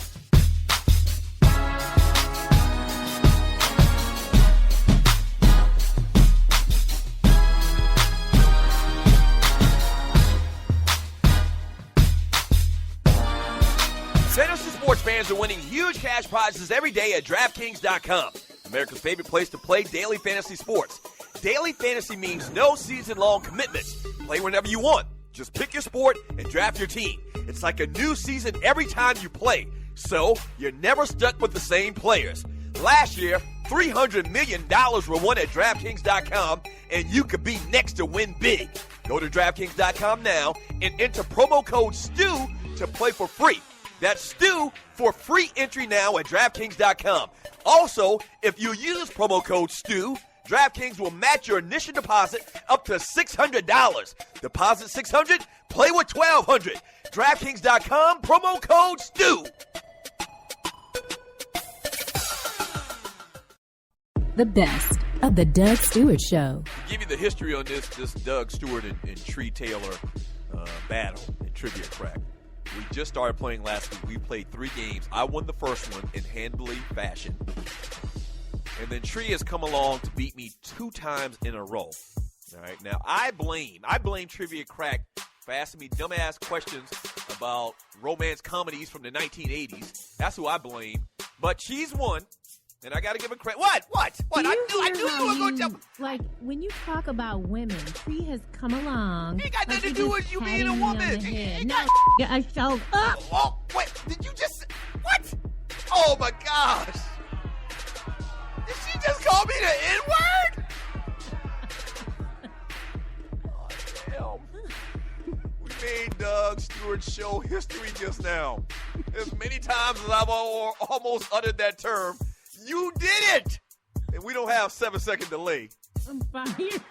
Fantasy sports fans are winning huge cash prizes every day at DraftKings.com. America's favorite place to play daily fantasy sports. Daily fantasy means no season-long commitments. Play whenever you want. Just pick your sport and draft your team. It's like a new season every time you play. So, you're never stuck with the same players. Last year, $300 million were won at DraftKings.com, and you could be next to win big. Go to DraftKings.com now and enter promo code STU to play for free. That's STU for free entry now at DraftKings.com. Also, if you use promo code STU, DraftKings will match your initial deposit up to $600. Deposit $600, play with $1,200. DraftKings.com, promo code STU. The best of the Doug Stewart Show. Give you the history on this Doug Stewart and Tree Taylor battle in Trivia Crack. We just started playing last week. We played 3 games. I won the first one in handily fashion. And then Tree has come along to beat me 2 times in a row. All right. Now, I blame Trivia Crack for asking me dumbass questions about romance comedies from the 1980s. That's who I blame. But she's won. And I got to give her credit. What? I knew you were going to tell me. Like, when you talk about women, Tree has come along. It ain't got nothing to do with you being a woman. No, I showed up. Oh, wait. Did you just... What? Oh, my gosh. Did she just call me the N-word? Oh, damn. We made Doug Stewart Show history just now. As many times as I've almost uttered that term, you did it! And we don't have 7-second delay. I'm fired.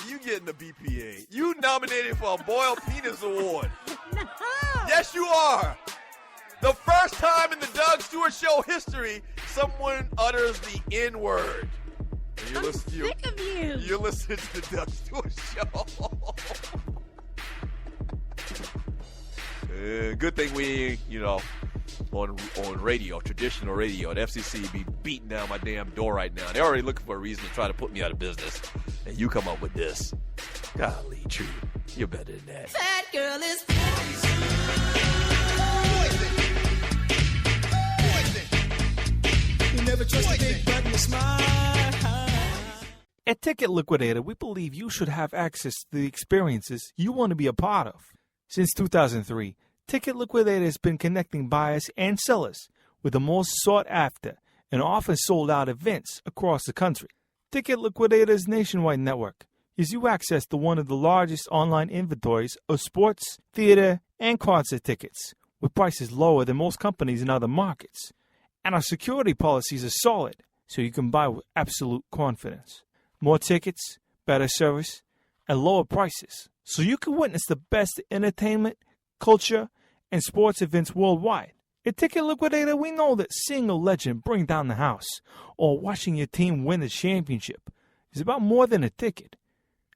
You getting the BPA. You nominated for a Boiled Penis Award. No. Yes, you are. The first time in the Doug Stewart Show history, someone utters the N-word. I'm sick of you. You're listening to the Doug Stewart Show. Good thing we, on radio, traditional radio, the FCC be beating down my damn door right now. They're already looking for a reason to try to put me out of business. And you come up with this. Golly, Tree, you're better than that. That girl is poison. You never trust a big button to smile. At Ticket Liquidator, we believe you should have access to the experiences you want to be a part of. Since 2003, Ticket Liquidator has been connecting buyers and sellers with the most sought-after and often sold-out events across the country. Ticket Liquidator's nationwide network gives you access to one of the largest online inventories of sports, theater, and concert tickets, with prices lower than most companies in other markets. And our security policies are solid, so you can buy with absolute confidence. More tickets, better service, and lower prices, so you can witness the best entertainment, culture, and sports events worldwide. At Ticket Liquidator, we know that seeing a legend bring down the house or watching your team win the championship is about more than a ticket.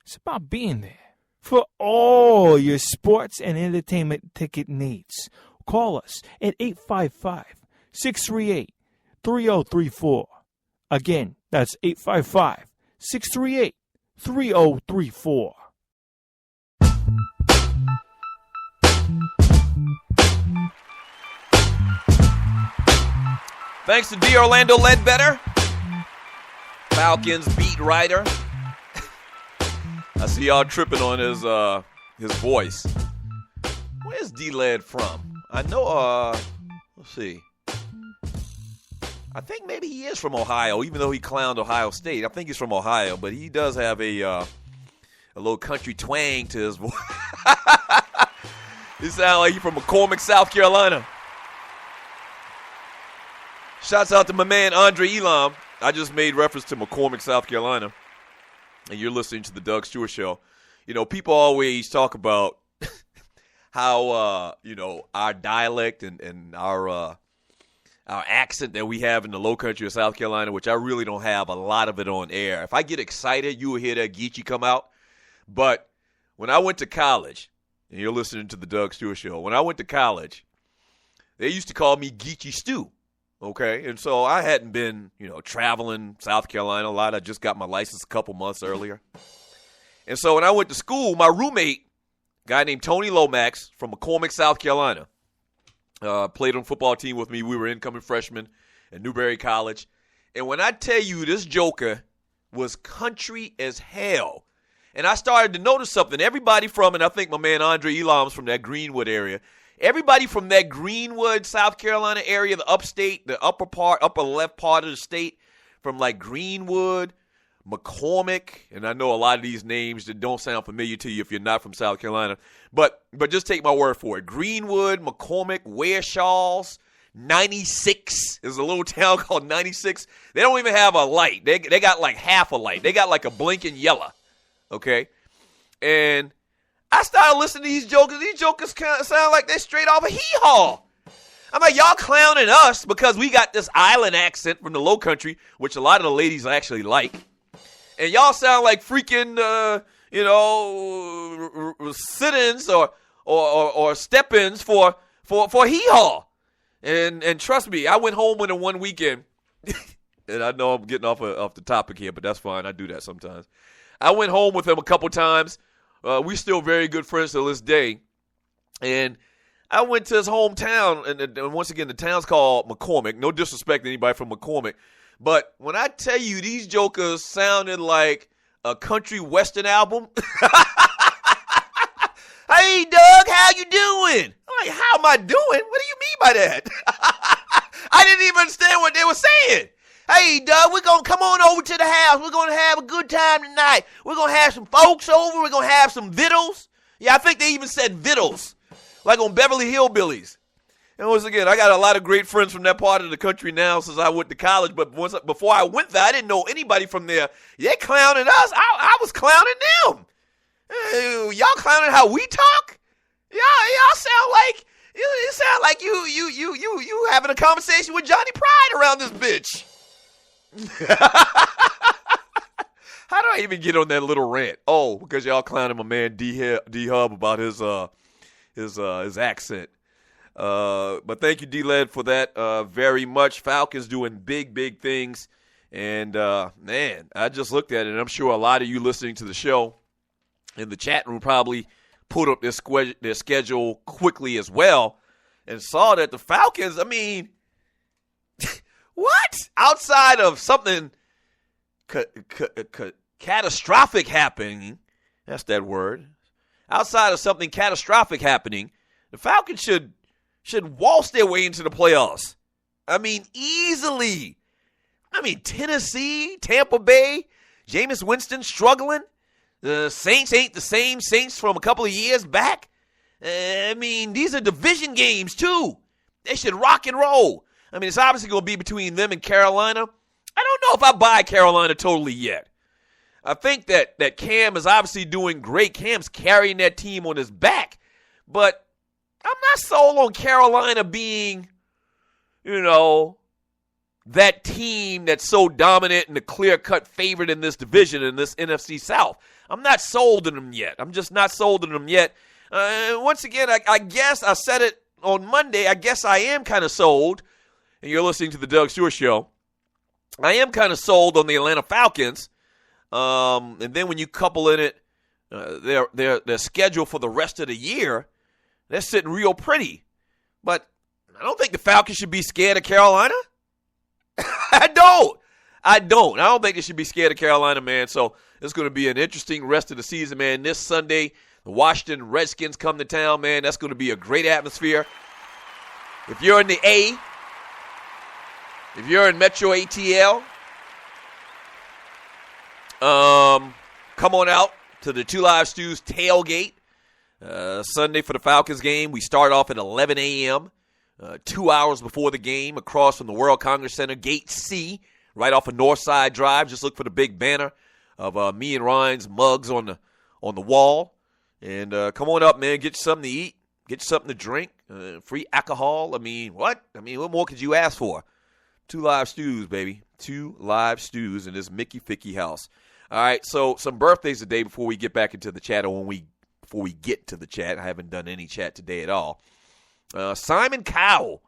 It's about being there. For all your sports and entertainment ticket needs, call us at 855-638-3034. Again, that's 855-638-3034. Thanks to D. Orlando Ledbetter, Falcons beat writer. I see y'all tripping on his voice. Where's D-Led from? I know, let's see. I think maybe he is from Ohio, even though he clowned Ohio State. I think he's from Ohio, but he does have a little country twang to his voice. He sounds like he's from McCormick, South Carolina. Shouts out to my man, Andre Elam. I just made reference to McCormick, South Carolina. And you're listening to the Doug Stewart Show. People always talk about how, our dialect and our accent that we have in the low country of South Carolina, which I really don't have a lot of it on air. If I get excited, you will hear that Geechee come out. But when I went to college, and you're listening to the Doug Stewart Show. When I went to college, they used to call me Geechee Stew, okay? And so I hadn't been, traveling South Carolina a lot. I just got my license a couple months earlier. And so when I went to school, my roommate, a guy named Tony Lomax from McCormick, South Carolina, played on the football team with me. We were incoming freshmen at Newberry College. And when I tell you this joker was country as hell, and I started to notice something. Everybody from, and I think my man Andre Elam's from that Greenwood area, everybody from that Greenwood, South Carolina area, the upstate, the upper left part of the state, from like Greenwood, McCormick, and I know a lot of these names that don't sound familiar to you if you're not from South Carolina, but just take my word for it. Greenwood, McCormick, Wearshaws, 96 is a little town called 96. They don't even have a light. They got like half a light. They got like a blinking yellow. Okay, and I started listening to these jokers. These jokers kind of sound like they're straight off a hee-haw. I'm like, y'all clowning us because we got this island accent from the Low Country, which a lot of the ladies actually like, and y'all sound like freaking, sit-ins or step-ins for hee-haw. And trust me, I went home with him one weekend, and I know I'm getting off the topic here, but that's fine. I do that sometimes. I went home with him a couple times. We're still very good friends to this day. And I went to his hometown, and once again, the town's called McCormick. No disrespect to anybody from McCormick. But when I tell you these jokers sounded like a country western album. Hey, Doug, how you doing? I'm like, how am I doing? What do you mean by that? I didn't even understand what they were saying. Hey, Doug, we're going to come on over to the house. We're going to have a good time tonight. We're going to have some folks over. We're going to have some victuals. Yeah, I think they even said victuals, like on Beverly Hillbillies. And once again, I got a lot of great friends from that part of the country now since I went to college. But before I went there, I didn't know anybody from there. They clowning us. I was clowning them. Y'all clowning how we talk? Y'all sound like you having a conversation with Johnny Pride around this bitch. How do I even get on that little rant? Oh, because y'all clowning my man D-Hub about his accent. But thank you, D-Led, for that very much. Falcons doing big things. And, man, I just looked at it, and I'm sure a lot of you listening to the show in the chat room probably put up their schedule quickly as well and saw that the Falcons, I mean, what? Outside of something catastrophic happening, that's that word. Outside of something catastrophic happening, the Falcons should waltz their way into the playoffs. I mean, easily. I mean, Tennessee, Tampa Bay, Jameis Winston struggling. The Saints ain't the same Saints from a couple of years back. I mean, these are division games, too. They should rock and roll. I mean, it's obviously going to be between them and Carolina. I don't know if I buy Carolina totally yet. I think that Cam is obviously doing great. Cam's carrying that team on his back. But I'm not sold on Carolina being, that team that's so dominant and the clear-cut favorite in this division, in this NFC South. I'm not sold on them yet. I'm just not sold on them yet. Once again, I guess I said it on Monday. I guess I am kind of sold. And you're listening to the Doug Stewart Show. I am kind of sold on the Atlanta Falcons. And then when you couple in it their schedule for the rest of the year, they're sitting real pretty. But I don't think the Falcons should be scared of Carolina. I don't think they should be scared of Carolina, man. So it's going to be an interesting rest of the season, man. This Sunday, the Washington Redskins come to town, man. That's going to be a great atmosphere. If you're in the A, if you're in Metro ATL, come on out to the Two Live Stews tailgate. Sunday for the Falcons game. We start off at 11 a.m., 2 hours before the game, across from the World Congress Center, Gate C, right off of Northside Drive. Just look for the big banner of me and Ryan's mugs on the wall. And come on up, man. Get you something to eat. Get you something to drink. Free alcohol. I mean, what more could you ask for? Two Live Stews, baby. Two Live Stews in this Mickey Ficky house. All right, so some birthdays today before we get back into the chat, or when we before we get to the chat. I haven't done any chat today at all. Simon Cowell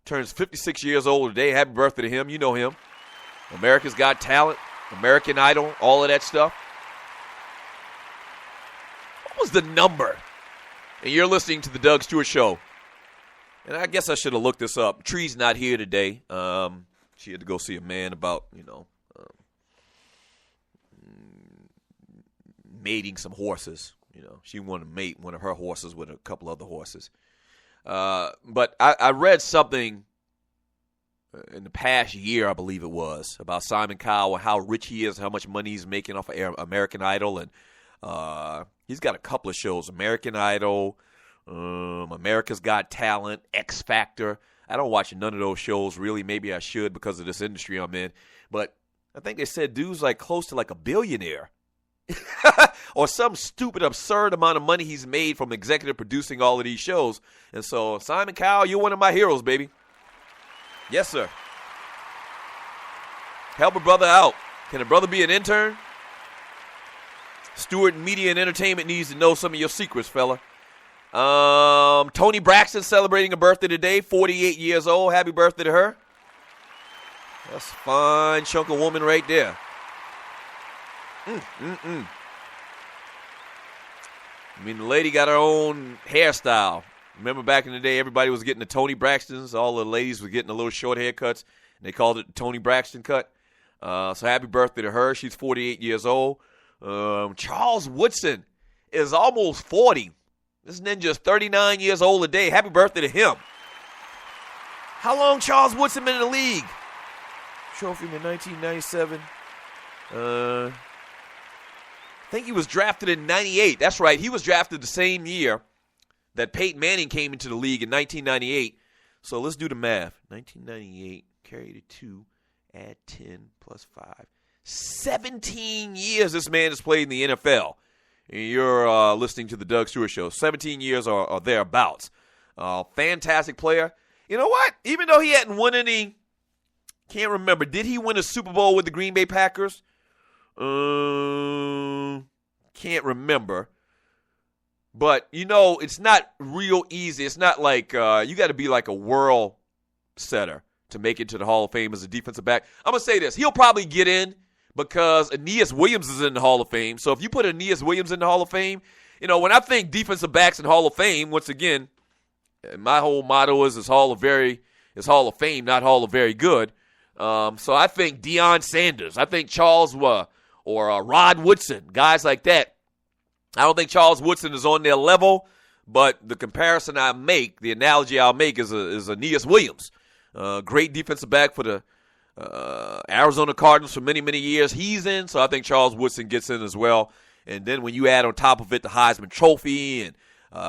turns 56 years old today. Happy birthday to him. You know him. America's Got Talent, American Idol, all of that stuff. What was the number? And you're listening to the Doug Stewart Show. And I guess I should have looked this up. Tree's not here today. She had to go see a man about, mating some horses. She wanted to mate one of her horses with a couple other horses. But I read something in the past year, I believe it was, about Simon Cowell and how rich he is, how much money he's making off of American Idol. And he's got a couple of shows, American Idol, America's Got Talent, X Factor. I don't watch none of those shows, really. Maybe I should because of this industry I'm in. But I think they said dude's like close to like a billionaire. Or some stupid, absurd amount of money he's made from executive producing all of these shows. And so, Simon Cowell, you're one of my heroes, baby. Yes, sir. Help a brother out. Can a brother be an intern? Stewart Media and Entertainment needs to know some of your secrets, fella. Toni Braxton celebrating a birthday today, 48 years old. Happy birthday to her. That's a fine chunk of woman right there. I mean, the lady got her own hairstyle. Remember back in the day, everybody was getting the Toni Braxtons. All the ladies were getting the little short haircuts, and they called it the Toni Braxton cut. So happy birthday to her. She's 48 years old. Charles Woodson is almost 40. This ninja's 39 years old today. Happy birthday to him. How long Charles Woodson been in the league? Trophy in 1997. I think he was drafted in 98. That's right. He was drafted the same year that Peyton Manning came into the league in 1998. So let's do the math. 1998, carry the 2, add 10 plus 5. 17 years this man has played in the NFL. And you're listening to the Doug Stewart Show. 17 years or thereabouts. Fantastic player. You know what? Even though he hadn't won any, can't remember. Did he win a Super Bowl with the Green Bay Packers? Can't remember. But, it's not real easy. It's not like you got to be like a world setter to make it to the Hall of Fame as a defensive back. I'm going to say this. He'll probably get in because Aeneas Williams is in the Hall of Fame. So if you put Aeneas Williams in the Hall of Fame, when I think defensive backs in Hall of Fame, once again, my whole motto is Hall of Fame, not Hall of Very Good. So I think Deion Sanders. I think Charles or Rod Woodson, guys like that. I don't think Charles Woodson is on their level, but the comparison I make, the analogy I'll make is Aeneas Williams. Great defensive back for the Arizona Cardinals for many, many years. He's in, so I think Charles Woodson gets in as well. And then when you add on top of it the Heisman Trophy and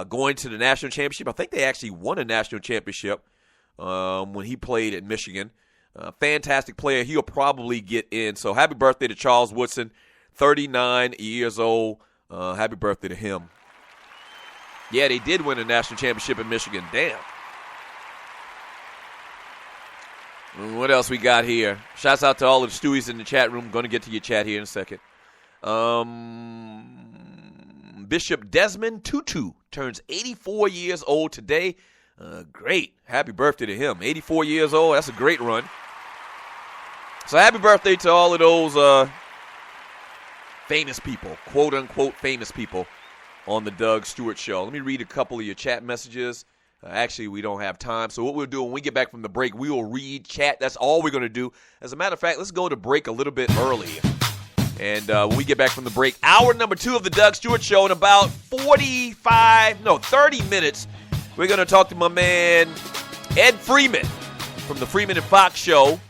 going to the national championship, I think they actually won a national championship when he played at Michigan. Fantastic player. He'll probably get in. So happy birthday to Charles Woodson, 39 years old. Happy birthday to him. Yeah, they did win a national championship in Michigan. Damn. What else we got here? Shouts out to all of the Stewies in the chat room. Going to get to your chat here in a second. Bishop Desmond Tutu turns 84 years old today. Great. Happy birthday to him. 84 years old. That's a great run. So happy birthday to all of those famous people, quote-unquote famous people on the Doug Stewart Show. Let me read a couple of your chat messages. Actually, we don't have time. So what we'll do when we get back from the break, we will read chat. That's all we're going to do. As a matter of fact, let's go to break a little bit early. And when we get back from the break, hour number 2 of the Doug Stewart Show in about 30 minutes, we're going to talk to my man Ed Freeman from the Freeman and Fox Show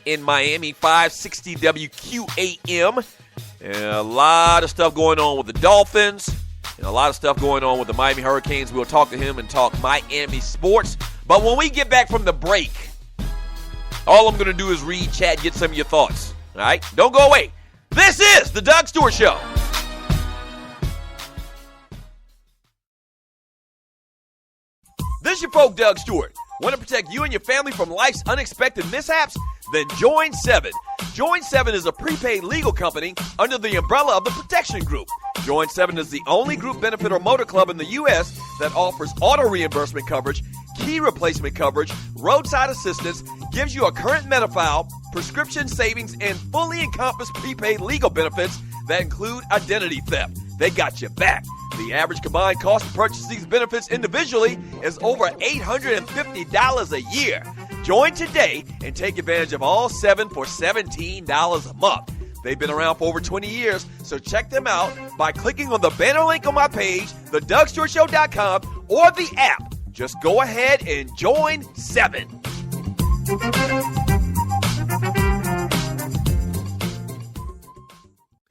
in Miami, 560 WQAM. And a lot of stuff going on with the Dolphins and a lot of stuff going on with the Miami Hurricanes. We'll talk to him and talk Miami sports. But when we get back from the break, all I'm going to do is read chat, get some of your thoughts. All right? Don't go away. This is the Doug Stewart Show. This is your folk, Doug Stewart. Want to protect you and your family from life's unexpected mishaps? Then join 7. Join7 is a prepaid legal company under the umbrella of the Protection Group. Join7 is the only group benefit or motor club in the U.S. that offers auto reimbursement coverage, key replacement coverage, roadside assistance, gives you a current Medi-File, prescription savings, and fully encompassed prepaid legal benefits that include identity theft. They got your back. The average combined cost to purchase these benefits individually is over $850 a year. Join today and take advantage of all 7 for $17 a month. They've been around for over 20 years, so check them out by clicking on the banner link on my page, thedougstewartshow.com, or the app. Just go ahead and join 7.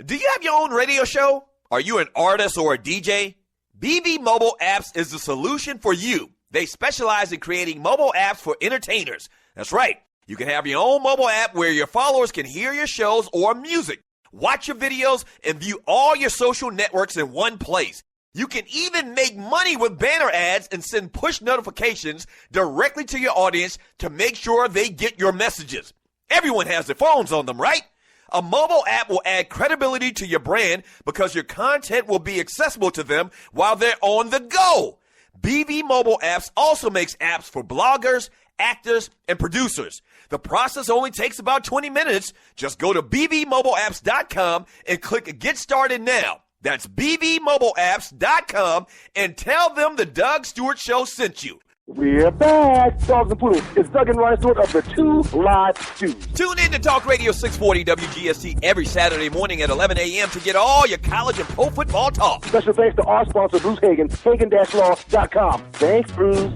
Do you have your own radio show? Are you an artist or a DJ? BB Mobile Apps is the solution for you. They specialize in creating mobile apps for entertainers. That's right. You can have your own mobile app where your followers can hear your shows or music, watch your videos, and view all your social networks in one place. You can even make money with banner ads and send push notifications directly to your audience to make sure they get your messages. Everyone has their phones on them, right? A mobile app will add credibility to your brand because your content will be accessible to them while they're on the go. BB Mobile Apps also makes apps for bloggers, actors, and producers. The process only takes about 20 minutes. Just go to bbmobileapps.com and click Get Started Now. That's bbmobileapps.com and tell them the Doug Stewart Show sent you. We're back. Dogs and Poodles. It's Doug and Ryan Stewart of the 2 Live Stews. Tune in to Talk Radio 640 WGST every Saturday morning at 11 a.m. to get all your college and pro football talk. Special thanks to our sponsor, Bruce Hagen, Hagen-Law.com. Thanks, Bruce.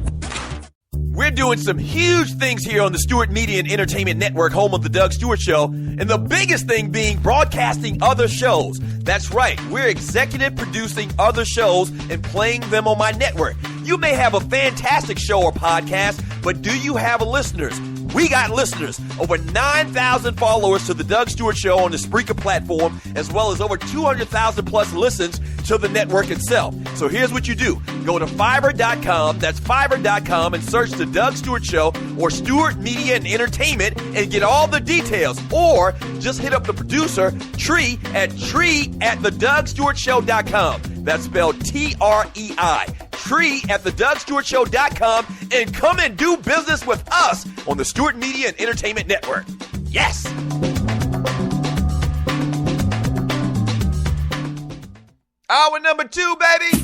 We're doing some huge things here on the Stewart Media and Entertainment Network, home of the Doug Stewart Show, and the biggest thing being broadcasting other shows. That's right, we're executive producing other shows and playing them on my network. You may have a fantastic show or podcast, but do you have listeners? We got listeners. Over 9,000 followers to the Doug Stewart Show on the Spreaker platform, as well as over 200,000 plus listens to the network itself. So here's what you do. Go to Fiverr.com, that's Fiverr.com, and search the Doug Stewart Show or Stewart Media and Entertainment and get all the details. Or just hit up the producer, Tree, at TreeAtTheDougStewartShow.com. That's spelled Trei. Tree at TheDougStewartShow.com, and come and do business with us on the Stewart Media and Entertainment Network. Yes! Hour number 2, baby!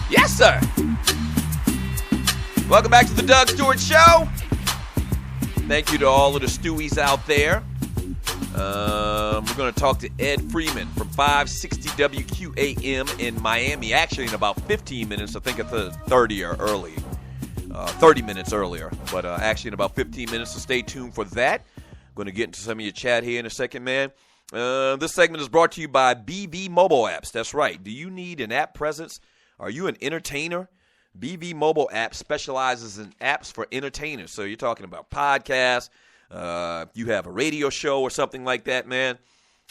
Yes, sir! Welcome back to the Doug Stewart Show. Thank you to all of the Stewies out there. We're going to talk to Ed Freeman from 560 WQAM in Miami. Actually, in about 15 minutes. I think it's 30 minutes earlier. But actually in about 15 minutes, so stay tuned for that. Going to get into some of your chat here in a second, man. This segment is brought to you by BB Mobile Apps. That's right. Do you need an app presence? Are you an entertainer? BB Mobile Apps specializes in apps for entertainers. So you're talking about podcasts. You have a radio show or something like that, man.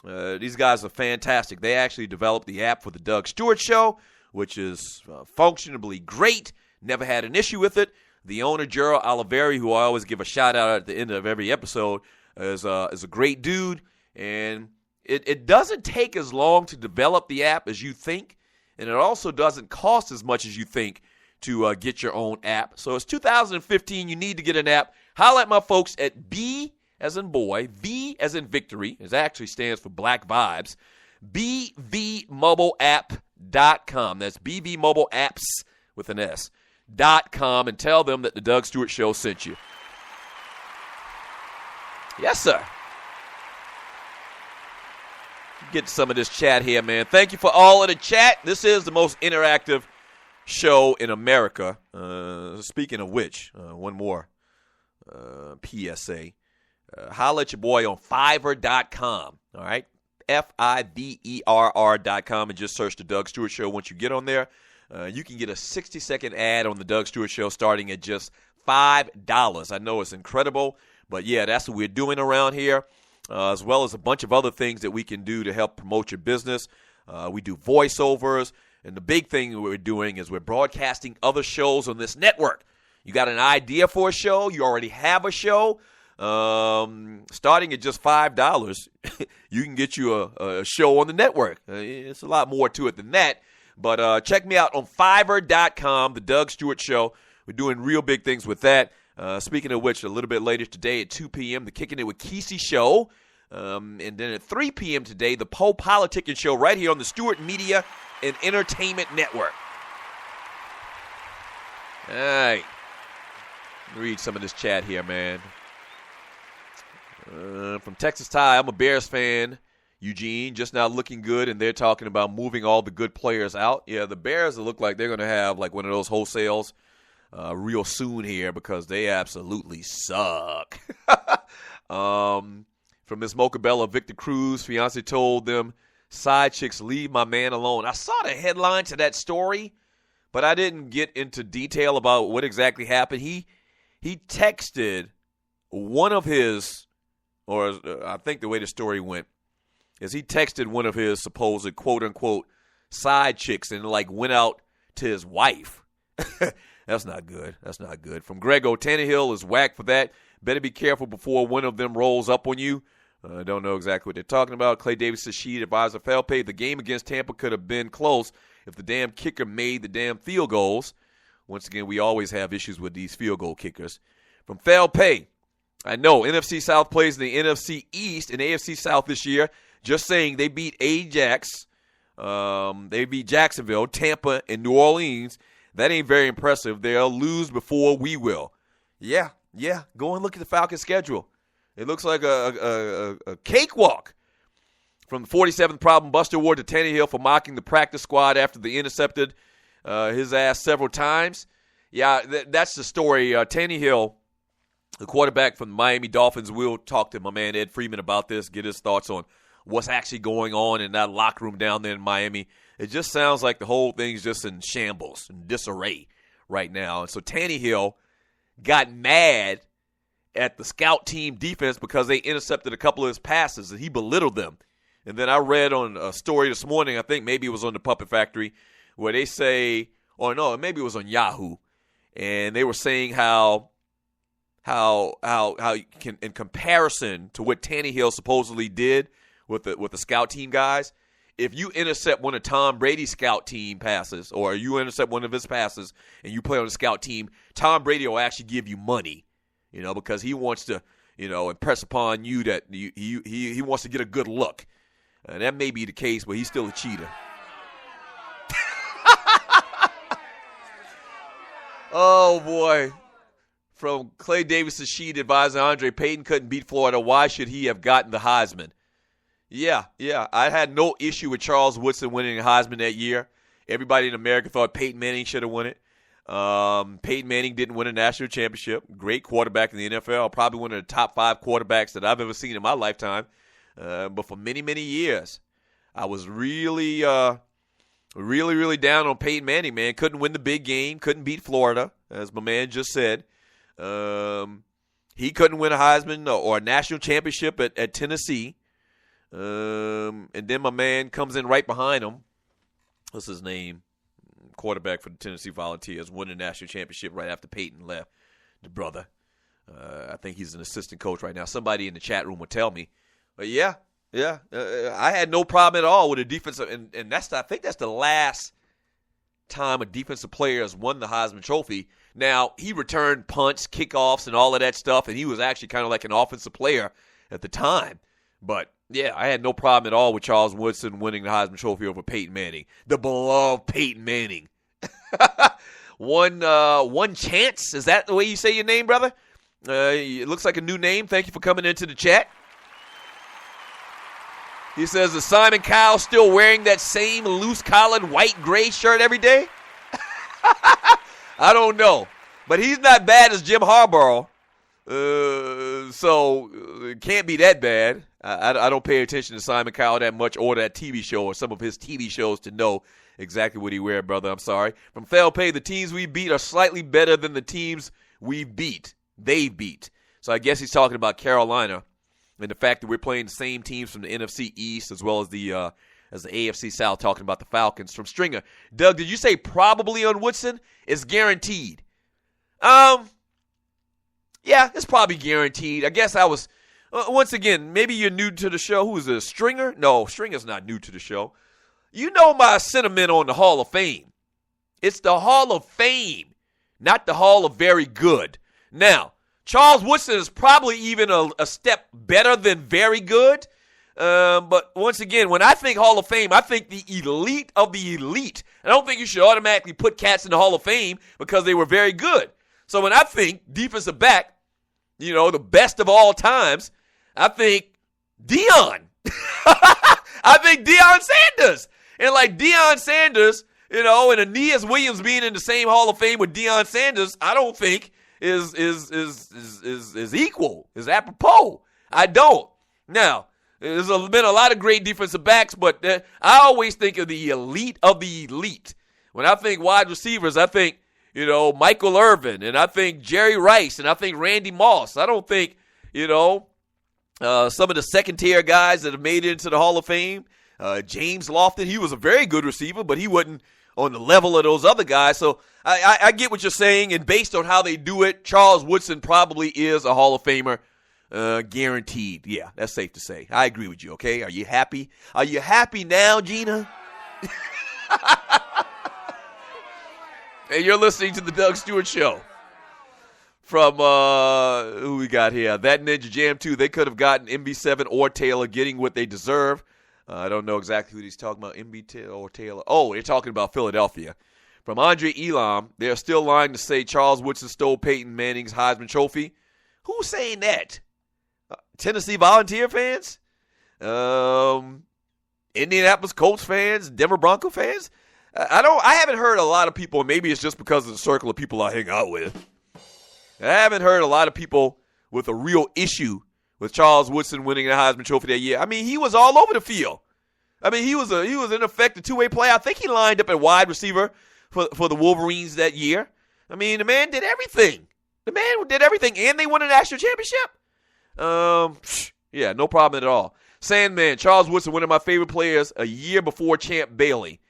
These guys are fantastic. They actually developed the app for the Doug Stewart Show, which is functionally great. Never had an issue with it. The owner, Gerald Oliveri, who I always give a shout-out at the end of every episode, is a great dude. And it doesn't take as long to develop the app as you think, and it also doesn't cost as much as you think to get your own app. So it's 2015. You need to get an app. Holla at my folks at B as in boy, V as in victory. It actually stands for Black Vibes. BVMobileApp.com. That's BVMobileApps with an S. .com, and tell them that the Doug Stewart Show sent you. Yes, sir. Get some of this chat here, man. Thank you for all of the chat. This is the most interactive show in America. Speaking of which, one more PSA. Holla at your boy on Fiverr.com. All right? Fiverr.com, and just search the Doug Stewart Show. Once you get on there, you can get a 60-second ad on the Doug Stewart Show starting at just $5. I know it's incredible, but yeah, that's what we're doing around here, as well as a bunch of other things that we can do to help promote your business. We do voiceovers, and the big thing we're doing is we're broadcasting other shows on this network. You got an idea for a show? You already have a show? Starting at just $5, you can get you a show on the network. It's a lot more to it than that. But check me out on Fiverr.com, The Doug Stewart Show. We're doing real big things with that. Speaking of which, a little bit later today at 2 p.m., the Kicking It with Kesey Show. And then at 3 p.m. today, the Poe Politicking Show right here on the Stewart Media and Entertainment Network. All right. Read some of this chat here, man. From Texas Tie, I'm a Bears fan. Eugene, just now looking good, and they're talking about moving all the good players out. Yeah, the Bears look like they're going to have like one of those wholesales real soon here because they absolutely suck. From Miss Mocha Bella, Victor Cruz, fiance told them, side chicks, leave my man alone. I saw the headline to that story, but I didn't get into detail about what exactly happened. He texted one of his, or I think the way the story went, is he texted one of his supposed quote-unquote side chicks and, like, went out to his wife. That's not good. That's not good. From Grego, Tannehill is whack for that. Better be careful before one of them rolls up on you. I don't know exactly what they're talking about. Clay Davis says she advisor Felpe. The game against Tampa could have been close if the damn kicker made the damn field goals. Once again, we always have issues with these field goal kickers. From Felpe, I know NFC South plays in the NFC East and AFC South this year. Just saying they beat Ajax. They beat Jacksonville, Tampa, and New Orleans. That ain't very impressive. They'll lose before we will. Yeah. Go and look at the Falcons' schedule. It looks like a cakewalk. From the 47th Problem Buster Award to Tannehill for mocking the practice squad after they intercepted his ass several times. Yeah, that's the story. Tannehill, the quarterback from the Miami Dolphins, we'll talk to my man Ed Freeman about this, get his thoughts on what's actually going on in that locker room down there in Miami. It just sounds like the whole thing's just in shambles and disarray right now. And so Tannehill got mad at the scout team defense because they intercepted a couple of his passes, and he belittled them. And then I read on a story this morning, I think maybe it was on the Puppet Factory, where they say, or no, maybe it was on Yahoo, and they were saying how in comparison to what Tannehill supposedly did with the scout team guys, if you intercept one of Tom Brady's scout team passes, or you intercept one of his passes and you play on the scout team, Tom Brady will actually give you money, because he wants to, impress upon you that he wants to get a good look. And that may be the case, but he's still a cheater. Oh, boy. From Clay Davis' sheet advisor Andre Payton couldn't beat Florida. Why should he have gotten the Heisman? Yeah. I had no issue with Charles Woodson winning the Heisman that year. Everybody in America thought Peyton Manning should have won it. Peyton Manning didn't win a national championship. Great quarterback in the NFL. Probably one of the top 5 quarterbacks that I've ever seen in my lifetime. But for many, many years, I was really down on Peyton Manning, man. Couldn't win the big game. Couldn't beat Florida, as my man just said. He couldn't win a Heisman or a national championship at Tennessee. And then my man comes in right behind him. What's his name? Quarterback for the Tennessee Volunteers, won the national championship right after Peyton left. The brother. I think he's an assistant coach right now. Somebody in the chat room will tell me. But yeah. I had no problem at all with a defensive, and I think that's the last time a defensive player has won the Heisman Trophy. Now, he returned punts, kickoffs, and all of that stuff, and he was actually kind of like an offensive player at the time. But, yeah, I had no problem at all with Charles Woodson winning the Heisman Trophy over Peyton Manning, the beloved Peyton Manning. One chance, is that the way you say your name, brother? It looks like a new name. Thank you for coming into the chat. He says, is Simon Cowell still wearing that same loose-collared white-gray shirt every day? I don't know. But he's not bad as Jim Harbaugh. So it can't be that bad. I don't pay attention to Simon Cowell that much or that TV show or some of his TV shows to know exactly what he wears, brother. I'm sorry. From Felpe, the teams we beat are slightly better than the teams they beat. So I guess he's talking about Carolina. And the fact that we're playing the same teams from the NFC East as well as the AFC South, talking about the Falcons. From Stringer, Doug, did you say probably on Woodson? It's guaranteed. Yeah, it's probably guaranteed. I guess I was, once again, maybe you're new to the show. Who is this, Stringer? No, Stringer's not new to the show. You know my sentiment on the Hall of Fame. It's the Hall of Fame, not the Hall of Very Good. Now, Charles Woodson is probably even a step better than very good. But once again, when I think Hall of Fame, I think the elite of the elite. I don't think you should automatically put cats in the Hall of Fame because they were very good. So when I think defensive back, the best of all times, I think Deion. I think Deion Sanders. And like Deion Sanders, and Aeneas Williams being in the same Hall of Fame with Deion Sanders, I don't think is equal, is apropos. I don't. Now, there's been a lot of great defensive backs, but I always think of the elite of the elite. When I think wide receivers, I think, Michael Irvin, and I think Jerry Rice, and I think Randy Moss. I don't think, some of the second-tier guys that have made it into the Hall of Fame. James Lofton, he was a very good receiver, but he wasn't on the level of those other guys. So I get what you're saying, and based on how they do it, Charles Woodson probably is a Hall of Famer. Guaranteed. Yeah, that's safe to say. I agree with you, okay? Are you happy? Are you happy now, Gina? Hey, you're listening to the Doug Stewart Show. From, who we got here? That Ninja Jam 2. They could have gotten MB7 or Taylor, getting what they deserve. I don't know exactly who he's talking about, MB or Taylor. Oh, they're talking about Philadelphia. From Andre Elam, they're still lying to say Charles Woodson stole Peyton Manning's Heisman Trophy. Who's saying that? Tennessee Volunteer fans? Indianapolis Colts fans? Denver Bronco fans? I haven't heard a lot of people, and maybe it's just because of the circle of people I hang out with. I haven't heard a lot of people with a real issue with Charles Woodson winning the Heisman Trophy that year. I mean, he was all over the field. I mean, he was in effect a two-way player. I think he lined up at wide receiver for the Wolverines that year. I mean, the man did everything. And they won a national championship. Yeah, no problem at all. Sandman, Charles Woodson, one of my favorite players, a year before Champ Bailey.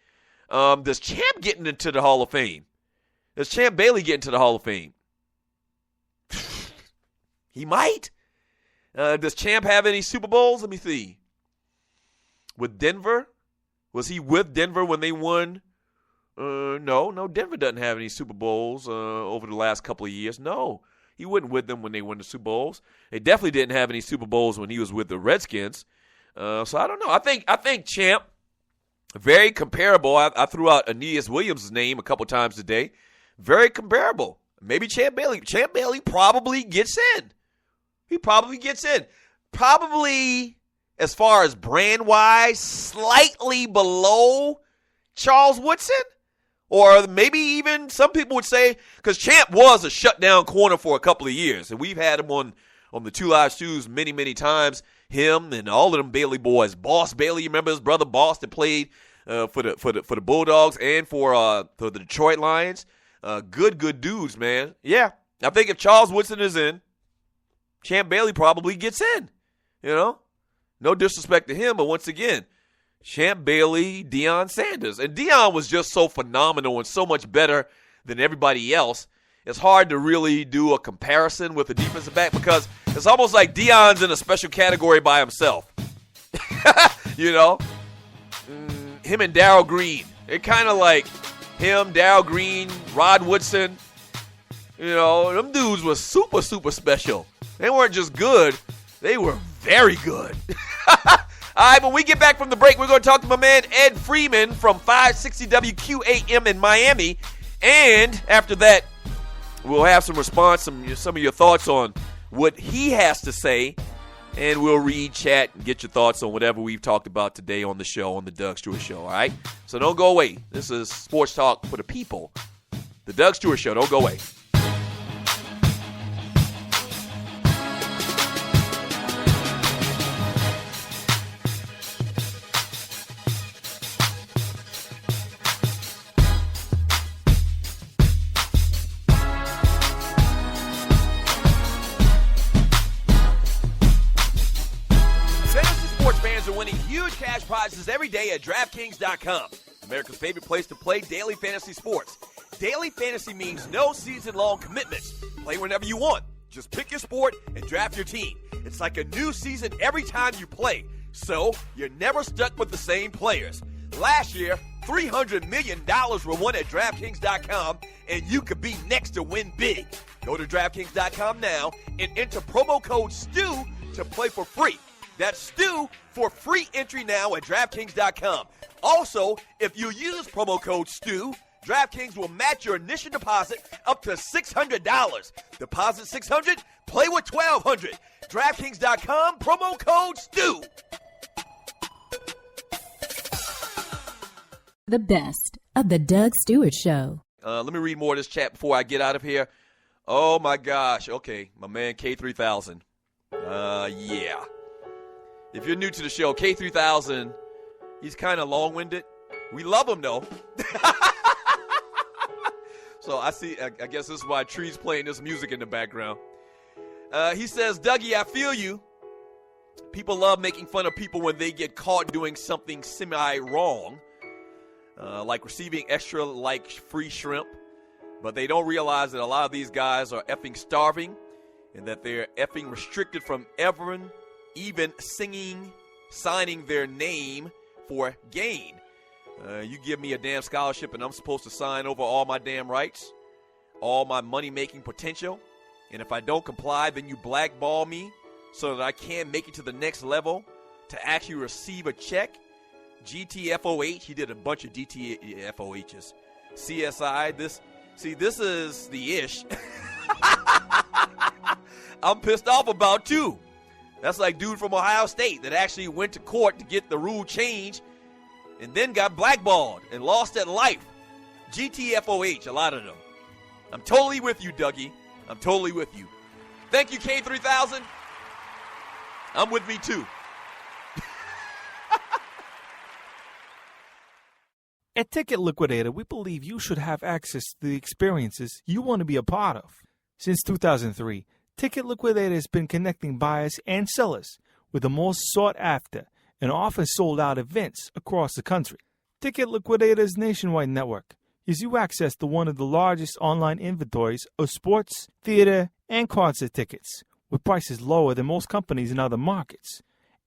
Does Champ get into the Hall of Fame? Does Champ Bailey get into the Hall of Fame? He might. Does Champ have any Super Bowls? Let me see. With Denver? Was he with Denver when they won? No, Denver doesn't have any Super Bowls over the last couple of years. No, he wasn't with them when they won the Super Bowls. They definitely didn't have any Super Bowls when he was with the Redskins. So I don't know. I think Champ, very comparable. I threw out Aeneas Williams' name a couple times today. Very comparable. Maybe Champ Bailey. Champ Bailey probably gets in. He probably gets in. Probably, as far as brand-wise, slightly below Charles Woodson. Or maybe even some people would say, because Champ was a shutdown corner for a couple of years, and we've had him on the Two Live Stews many, many times. Him and all of them Bailey boys. Boss Bailey, you remember his brother Boss that played for the Bulldogs and for the Detroit Lions. Good dudes, man. Yeah, I think if Charles Woodson is in, Champ Bailey probably gets in. No disrespect to him, but once again, Champ Bailey, Deion Sanders. And Deion was just so phenomenal and so much better than everybody else. It's hard to really do a comparison with a defensive back because it's almost like Deion's in a special category by himself. Him and Darryl Green. They're kind of like him, Darryl Green, Rod Woodson. Them dudes were super, super special. They weren't just good. They were very good. All right, when we get back from the break, we're going to talk to my man Ed Freeman from 560 WQAM in Miami. And after that, we'll have some response, some of your thoughts on what he has to say. And we'll read, chat, and get your thoughts on whatever we've talked about today on the show, on the Doug Stewart Show, all right? So don't go away. This is Sports Talk for the people. The Doug Stewart Show. Don't go away. Prizes every day at DraftKings.com. America's favorite place to play daily fantasy sports. Daily fantasy means no season-long commitments. Play whenever you want. Just pick your sport and draft your team. It's like a new season every time you play, so you're never stuck with the same players. Last year, $300 million were won at DraftKings.com, and you could be next to win big. Go to DraftKings.com now and enter promo code STU to play for free. That's STU for free entry now at DraftKings.com. Also, if you use promo code STU, DraftKings will match your initial deposit up to $600. Deposit $600, play with $1,200. DraftKings.com, promo code STU. The best of the Doug Stewart Show. Let me read more of this chat before I get out of here. Oh, my gosh. Okay, my man K3000. Yeah. If you're new to the show, K3000, he's kind of long-winded. We love him, though. So I guess this is why Tree's playing this music in the background. He says, Dougie, I feel you. People love making fun of people when they get caught doing something semi-wrong, like receiving extra like free shrimp. But they don't realize that a lot of these guys are effing starving and that they're effing restricted from even signing their name for gain. You give me a damn scholarship and I'm supposed to sign over all my damn rights, all my money-making potential. And if I don't comply, then you blackball me so that I can't make it to the next level to actually receive a check. GTFOH, he did a bunch of GTFOHs. CSI, this is the ish. I'm pissed off about too. That's like dude from Ohio State that actually went to court to get the rule changed and then got blackballed and lost at life. GTFOH, a lot of them. I'm totally with you, Dougie. I'm totally with you. Thank you, K3000. I'm with me too. At Ticket Liquidator, we believe you should have access to the experiences you want to be a part of. Since 2003, Ticket Liquidator has been connecting buyers and sellers with the most sought-after and often sold-out events across the country. Ticket Liquidator's nationwide network gives you access to one of the largest online inventories of sports, theater, and concert tickets, with prices lower than most companies in other markets.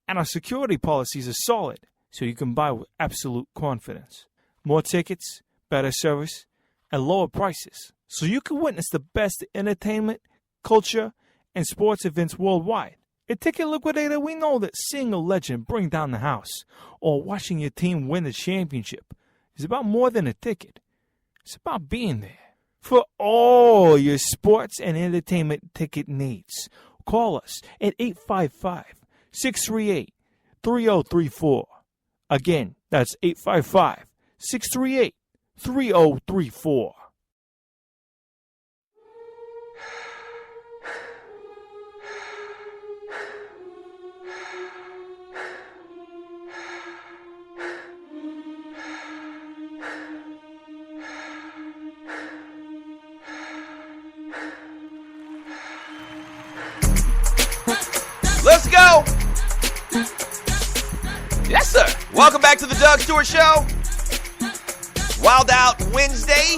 And our security policies are solid, so you can buy with absolute confidence. More tickets, better service, and lower prices, so you can witness the best entertainment, culture, and sports events worldwide. At Ticket Liquidator, we know that seeing a legend bring down the house or watching your team win the championship is about more than a ticket. It's about being there. For all your sports and entertainment ticket needs, call us at 855-638-3034. Again, that's 855-638-3034. Let's go. Yes, sir. Welcome back to the Doug Stewart Show. Wild Out Wednesday.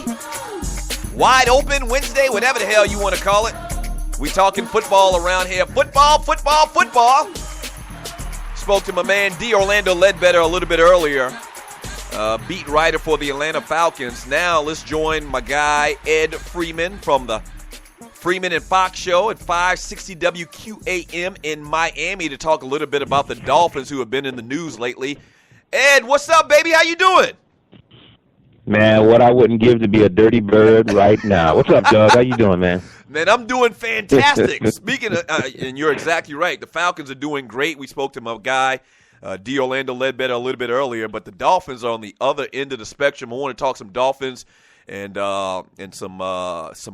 Wide Open Wednesday, whatever the hell you want to call it. We talking football around here. Football. Spoke to my man D. Orlando Ledbetter a little bit earlier. Beat writer for the Atlanta Falcons. Now let's join my guy Ed Freeman from the Freeman and Fox show at 560 WQAM in Miami to talk a little bit about the Dolphins who have been in the news lately. Ed, what's up, baby? How you doing? Man, what I wouldn't give to be a dirty bird right now. What's up, Doug? How you doing, man? Man, I'm doing fantastic. Speaking of, and you're exactly right, the Falcons are doing great. We spoke to my guy, D. Orlando Ledbetter, a little bit earlier, but the Dolphins are on the other end of the spectrum. I want to talk some Dolphins and some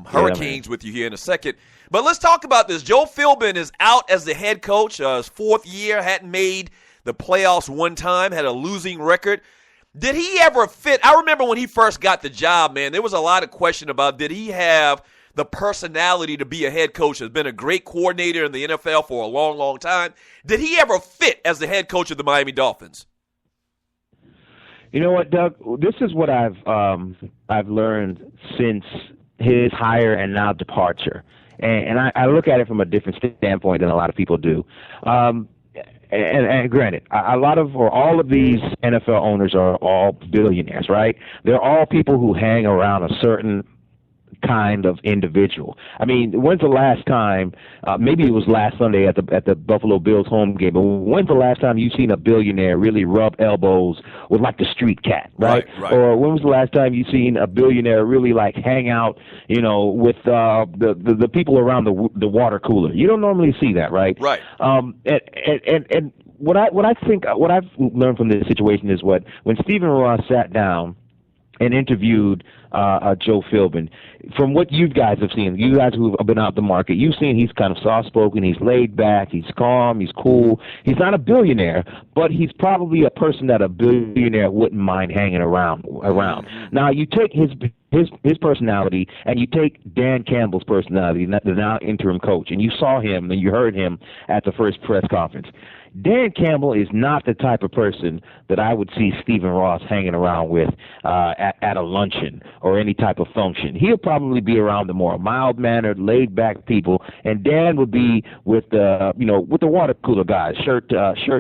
Hurricanes with you here in a second. But let's talk about this. Joe Philbin is out as the head coach. His fourth year, hadn't made the playoffs one time, had a losing record. Did he ever fit? I remember when he first got the job, man, there was a lot of question about did he have the personality to be a head coach. Has been a great coordinator in the NFL for a long, long time. Did he ever fit as the head coach of the Miami Dolphins? You know what, Doug? This is what I've learned since his hire and now departure, and I look at it from a different standpoint than a lot of people do. And granted, a lot of or all of these NFL owners are all billionaires, right? They're all people who hang around a certain kind of individual. I mean, when's the last time? Maybe it was last Sunday at the Buffalo Bills home game. But when's the last time you've seen a billionaire really rub elbows with like the street cat, right? Right. Or when was the last time you've seen a billionaire really like hang out, with the people around the water cooler? You don't normally see that, right? Right. And what I've learned from this situation is when Stephen Ross sat down and interviewed Joe Philbin. From what you guys have seen, you guys who have been out the market, you've seen he's kind of soft-spoken, he's laid back, he's calm, he's cool. He's not a billionaire, but he's probably a person that a billionaire wouldn't mind hanging around. Now, you take his personality and you take Dan Campbell's personality, the now interim coach, and you saw him and you heard him at the first press conference. Dan Campbell is not the type of person that I would see Stephen Ross hanging around with at a luncheon or any type of function. He'll probably be around the more mild-mannered, laid-back people, and Dan would be with the water cooler guys, shirt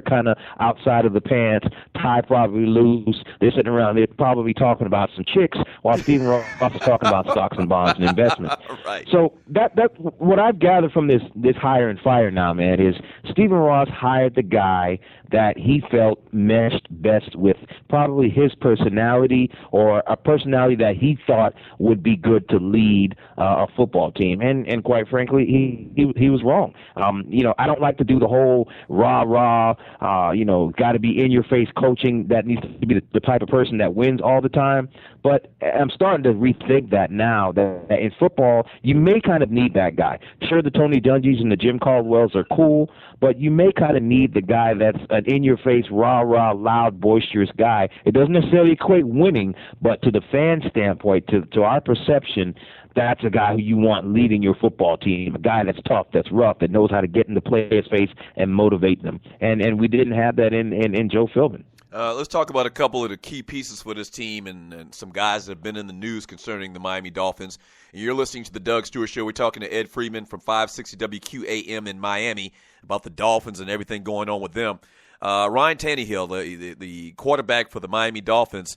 kind of outside of the pants, tie probably loose. They're sitting around, they're probably talking about some chicks while Stephen Ross is talking about stocks and bonds and investments. Right. So that what I've gathered from this hire and fire now, man, is Stephen Ross hired the guy that he felt meshed best with probably his personality or a personality that he thought would be good to lead a football team. And quite frankly, he was wrong. I don't like to do the whole rah-rah, got to be in-your-face coaching that needs to be the type of person that wins all the time. But I'm starting to rethink that now, that in football, you may kind of need that guy. Sure, the Tony Dungys and the Jim Caldwells are cool, but you may kind of need the guy that's an in-your-face, rah-rah, loud, boisterous guy. It doesn't necessarily equate winning, but to the fan standpoint, to our perception, that's a guy who you want leading your football team, a guy that's tough, that's rough, that knows how to get in the player's face and motivate them. And we didn't have that in Joe Philbin. Let's talk about a couple of the key pieces for this team and some guys that have been in the news concerning the Miami Dolphins. And you're listening to the Doug Stewart Show. We're talking to Ed Freeman from 560 WQAM in Miami about the Dolphins and everything going on with them. Ryan Tannehill, the quarterback for the Miami Dolphins,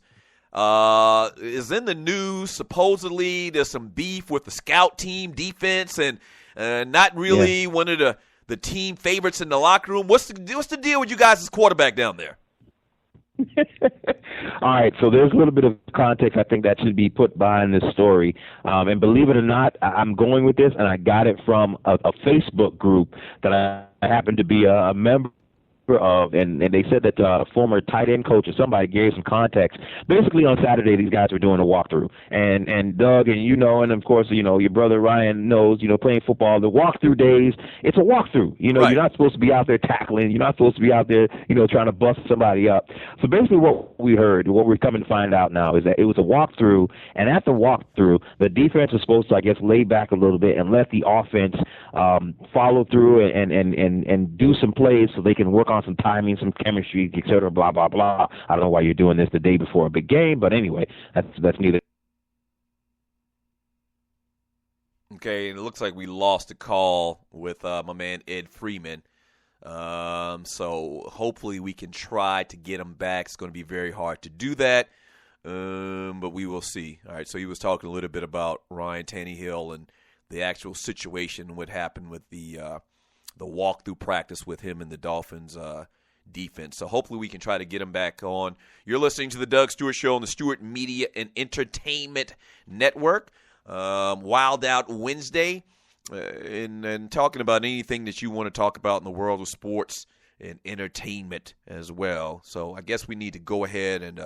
is in the news. Supposedly there's some beef with the scout team defense and not really one of the team favorites in the locker room. What's the deal with you guys as quarterback down there? All right, so there's a little bit of context I think that should be put behind this story. And believe it or not, I'm going with this, and I got it from a Facebook group that I happen to be a member of, and they said that a former tight end coach or somebody gave some context. Basically, on Saturday, these guys were doing a walkthrough, and Doug and and of course your brother Ryan knows, playing football, the walkthrough days, it's a walkthrough. Right. You're not supposed to be out there tackling. You're not supposed to be out there, trying to bust somebody up. So basically, what we heard, what we're coming to find out now, is that it was a walkthrough, and at the walkthrough, the defense was supposed to, I guess, lay back a little bit and let the offense follow through and do some plays so they can work on some timing, some chemistry, et cetera, blah, blah, blah. I don't know why you're doing this the day before a big game, but anyway, that's neither. Okay, and it looks like we lost a call with my man Ed Freeman. So hopefully we can try to get him back. It's going to be very hard to do that, but we will see. All right, so he was talking a little bit about Ryan Tannehill and the actual situation, what happened with the walkthrough practice with him and the Dolphins defense. So hopefully we can try to get him back on. You're listening to the Doug Stewart Show on the Stewart Media and Entertainment Network. Wild Out Wednesday, and talking about anything that you want to talk about in the world of sports and entertainment as well. So I guess we need to go ahead and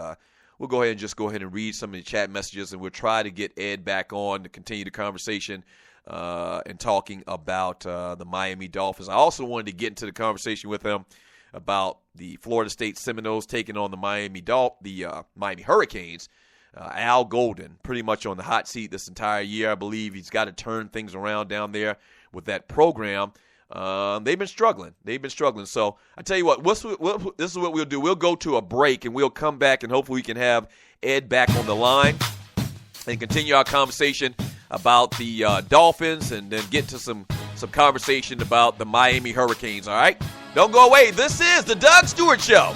we'll go ahead and read some of the chat messages, and we'll try to get Ed back on to continue the conversation and talking about the Miami Dolphins. I also wanted to get into the conversation with him about the Florida State Seminoles taking on the Miami Hurricanes. Al Golden pretty much on the hot seat this entire year. I believe he's got to turn things around down there with that program. they've been struggling. So I tell you what, this is what we'll do. We'll go to a break, and we'll come back, and hopefully we can have Ed back on the line and continue our conversation about the Dolphins, and then get to some conversation about the Miami Hurricanes, all right? Don't go away. This is the Doug Stewart Show.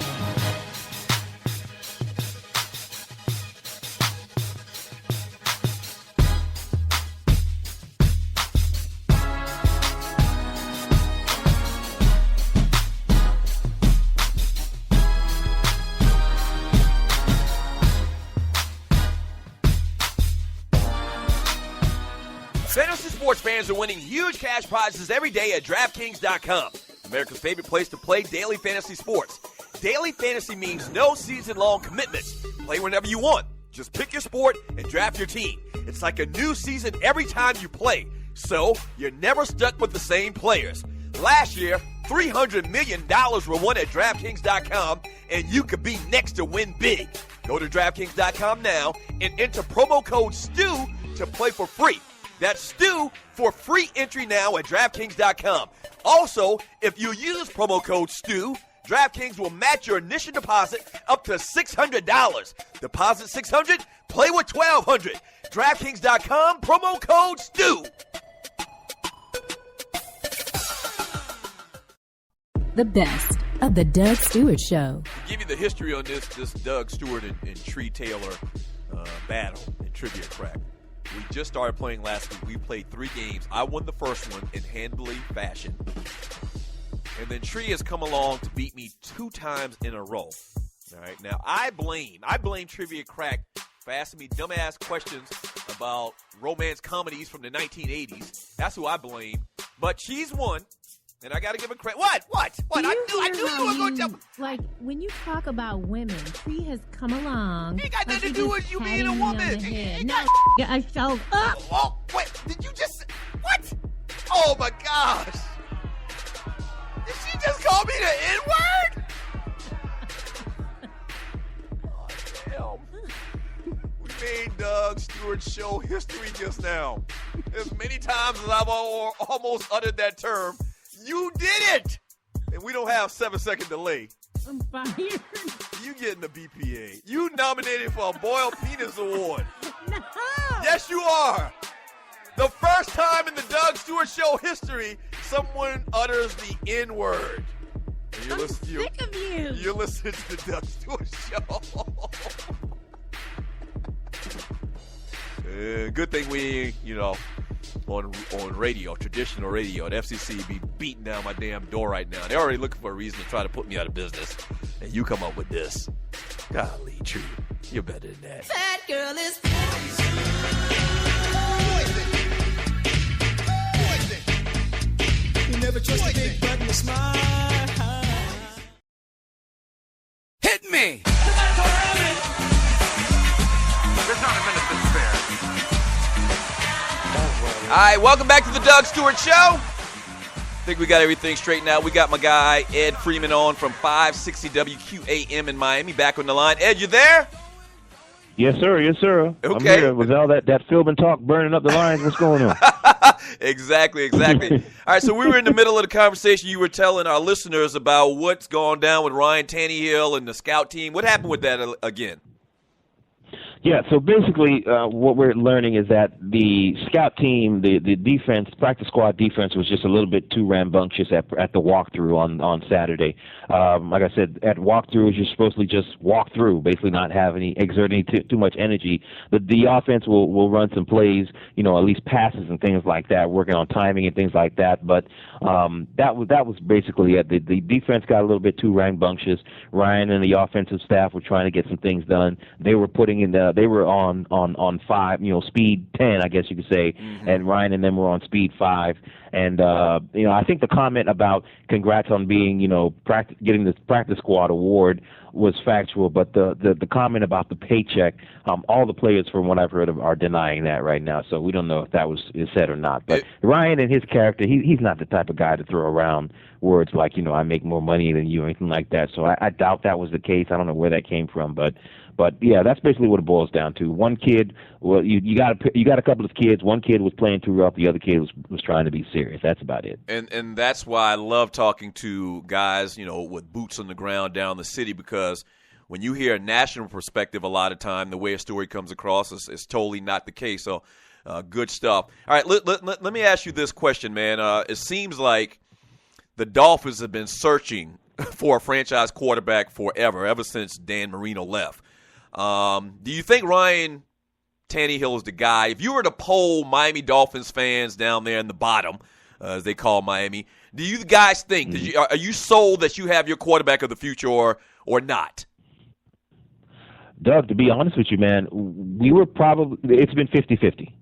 Fantasy sports fans are winning huge cash prizes every day at DraftKings.com, America's favorite place to play daily fantasy sports. Daily fantasy means no season-long commitments. Play whenever you want. Just pick your sport and draft your team. It's like a new season every time you play, so you're never stuck with the same players. Last year, $300 million were won at DraftKings.com, and you could be next to win big. Go to DraftKings.com now and enter promo code STU to play for free. That's Stu for free entry now at DraftKings.com. Also, if you use promo code STU, DraftKings will match your initial deposit up to $600. Deposit $600, play with $1,200. DraftKings.com, promo code STU. The best of the Doug Stewart Show. To give you the history on this Doug Stewart and Tree Taylor battle in Trivia Crack. We just started playing last week. We played 3 games. I won the first one in handily fashion. And then Tree has come along to beat me 2 times in a row. All right. Now, I blame Trivia Crack for asking me dumbass questions about romance comedies from the 1980s. That's who I blame. But she's won. And I got to give her credit. What? I knew you were going to tell me. Like, when you talk about women, Tree has come along. It got nothing to do with you being a woman. I showed up. Oh, wait. Did you just... What? Oh, my gosh. Did she just call me the N-word? Oh, damn. We made Doug Stewart Show history just now. As many times as I've almost uttered that term, you did it! And we don't have 7-second delay. I'm fired. You getting the BPA. You nominated for a Boiled Penis Award. No. Yes, you are. The first time in the Doug Stewart Show history, someone utters the N-word. I'm sick of you. You're listening to the Doug Stewart Show. Good thing we, on radio, traditional radio at FCC, be beating down my damn door right now. They're already looking for a reason to try to put me out of business. And you come up with this. Golly, Tree, you're better than that. That girl is poison. You never trust a big button to smile. Hit me! There's not a minute to spare. All right, welcome back to the Doug Stewart Show. I think we got everything straightened out. We got my guy Ed Freeman on from 560 WQAM in Miami, back on the line. Ed, you there? Yes, sir. Okay. I'm here. Was all that Philbin talk burning up the lines? What's going on? Exactly. All right, so we were in the middle of the conversation. You were telling our listeners about what's gone down with Ryan Tannehill and the scout team. What happened with that again? Yeah, so basically what we're learning is that the scout team, the defense, practice squad defense was just a little bit too rambunctious at the walkthrough on Saturday. Like I said, at walkthroughs, you're supposed to just walk through, basically not have exert any too much energy. The offense will run some plays, at least passes and things like that, working on timing and things like that. But that was basically it. The defense got a little bit too rambunctious. Ryan and the offensive staff were trying to get some things done. They were putting in they were on 5, speed 10, I guess you could say, and Ryan and them were on speed 5. And I think the comment about congrats on being, getting this practice squad award was factual, but the comment about the paycheck, all the players, from what I've heard of, are denying that right now. So we don't know if that is said or not. But Ryan and his character, he's not the type of guy to throw around words like, I make more money than you or anything like that. So I doubt that was the case. I don't know where that came from, but But yeah, that's basically what it boils down to. One kid, well, you got a couple of kids. One kid was playing too rough. The other kid was trying to be serious. That's about it. And that's why I love talking to guys, with boots on the ground down the city, because when you hear a national perspective, a lot of time the way a story comes across is totally not the case. So good stuff. All right, let me ask you this question, man. It seems like the Dolphins have been searching for a franchise quarterback ever since Dan Marino left. Do you think Ryan Tannehill is the guy? If you were to poll Miami Dolphins fans down there in the bottom, as they call Miami, do you guys think, are you sold that you have your quarterback of the future or not? Doug, to be honest with you, man, it's been 50-50.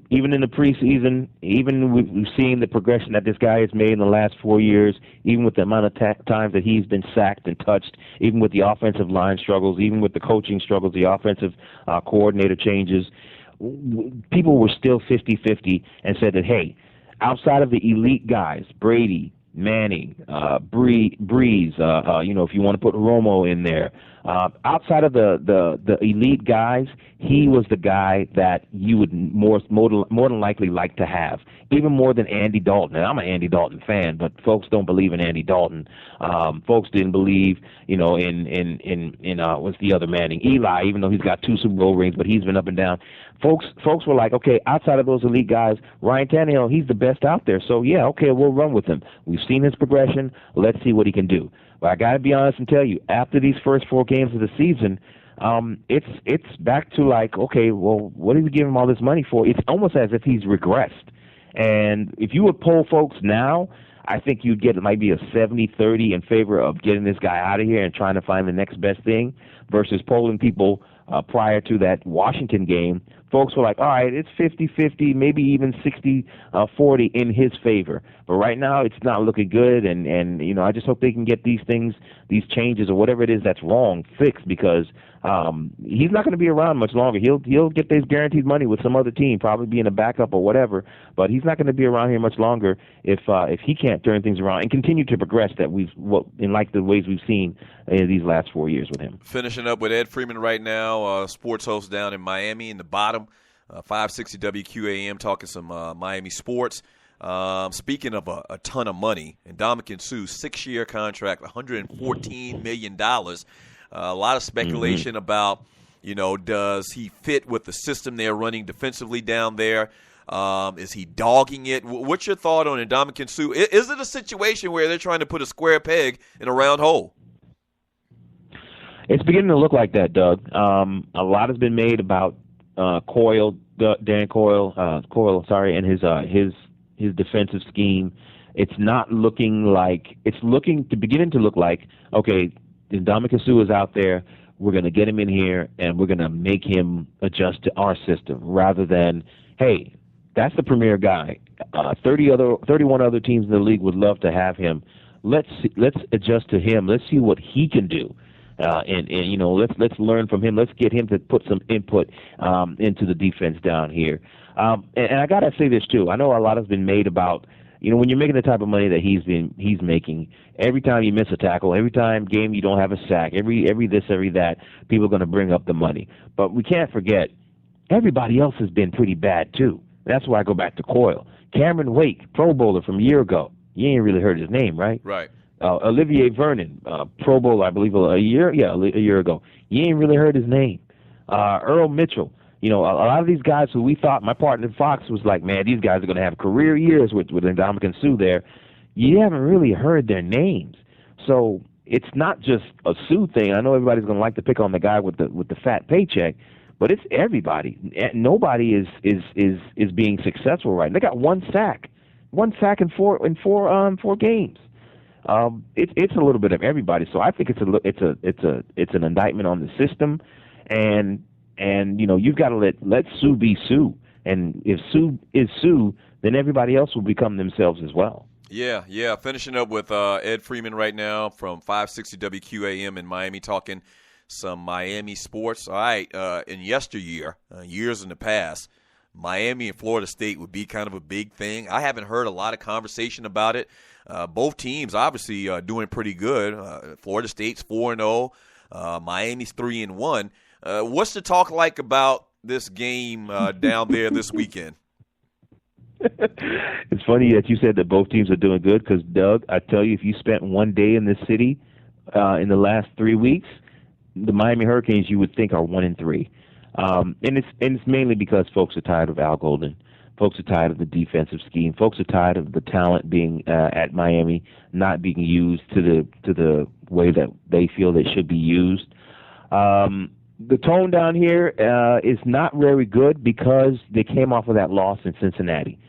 Even in the preseason, even we've seen the progression that this guy has made in the last 4 years, even with the amount of times that he's been sacked and touched, even with the offensive line struggles, even with the coaching struggles, the offensive coordinator changes, people were still 50-50 and said that, hey, outside of the elite guys, Brady, Manning, Breeze, if you want to put Romo in there, outside of the elite guys, he was the guy that you would more than likely like to have, even more than Andy Dalton. And I'm an Andy Dalton fan, but folks don't believe in Andy Dalton. Folks didn't believe, in what's the other Manning, Eli, even though he's got 2 Super Bowl rings, but he's been up and down. Folks were like, okay, outside of those elite guys, Ryan Tannehill, he's the best out there. So yeah, okay, we'll run with him. We've seen his progression. Let's see what he can do. But I got to be honest and tell you, after these first 4 games of the season, it's back to like, okay, well, what did we give him all this money for? It's almost as if he's regressed. And if you would poll folks now, I think you'd get it might be a 70-30 in favor of getting this guy out of here and trying to find the next best thing versus polling people prior to that Washington game. Folks were like, all right, it's 50-50, maybe even 60-40 in his favor. But right now it's not looking good, and I just hope they can get these things, these changes or whatever it is that's wrong, fixed, because he's not going to be around much longer. He'll get this guaranteed money with some other team, probably being a backup or whatever, but he's not going to be around here much longer if he can't turn things around and continue to progress in like the ways we've seen in these last 4 years with him. Finishing up with Ed Freeman right now, sports host down in Miami in the bottom, 560 WQAM, talking some Miami sports. Speaking of a ton of money, Ndamukong Suh, 6-year contract, $114 million. A lot of speculation about, does he fit with the system they're running defensively down there? Is he dogging it? What's your thought on Ndamukong Suh? Is it a situation where they're trying to put a square peg in a round hole? It's beginning to look like that, Doug. A lot has been made about Dan Coyle, and his defensive scheme. It's beginning to look like, okay, Ndamukong Suh is out there. We're going to get him in here, and we're going to make him adjust to our system rather than, hey, that's the premier guy. 31 other teams in the league would love to have him. Let's adjust to him. Let's see what he can do. Let's learn from him. Let's get him to put some input into the defense down here. And I gotta say this too. I know a lot has been made about, when you're making the type of money that he's making, every time you miss a tackle, every game you don't have a sack, every this, every that, people are going to bring up the money. But we can't forget, everybody else has been pretty bad too. That's why I go back to Coyle. Cameron Wake, Pro Bowler from a year ago. You ain't really heard his name, right? Right. Olivier Vernon, Pro Bowler, I believe, a year ago. You ain't really heard his name. Earl Mitchell. A lot of these guys who we thought, my partner Fox was like, man, these guys are going to have career years with Ndamukong Suh there. You haven't really heard their names. So it's not just a Suh thing. I know everybody's going to like to pick on the guy with the fat paycheck, but it's everybody. Nobody is being successful right now. They got one sack in four games. It's a little bit of everybody. So I think it's an indictment on the system, and you've got to let Suh be Suh, and if Suh is Suh, then everybody else will become themselves as well. Yeah. Finishing up with Ed Freeman right now from 560 WQAM in Miami, talking some Miami sports. All right, in yesteryear, years in the past, Miami and Florida State would be kind of a big thing. I haven't heard a lot of conversation about it. Both teams obviously doing pretty good. Florida State's 4-0. Miami's 3-1. What's the talk like about this game down there this weekend? It's funny that you said that both teams are doing good because, Doug, I tell you, if you spent one day in this city in the last 3 weeks, the Miami Hurricanes you would think are 1-3. And it's mainly because folks are tired of Al Golden. Folks are tired of the defensive scheme. Folks are tired of the talent being at Miami not being used to the way that they feel they should be used. The tone down here is not very good because they came off of that loss in Cincinnati.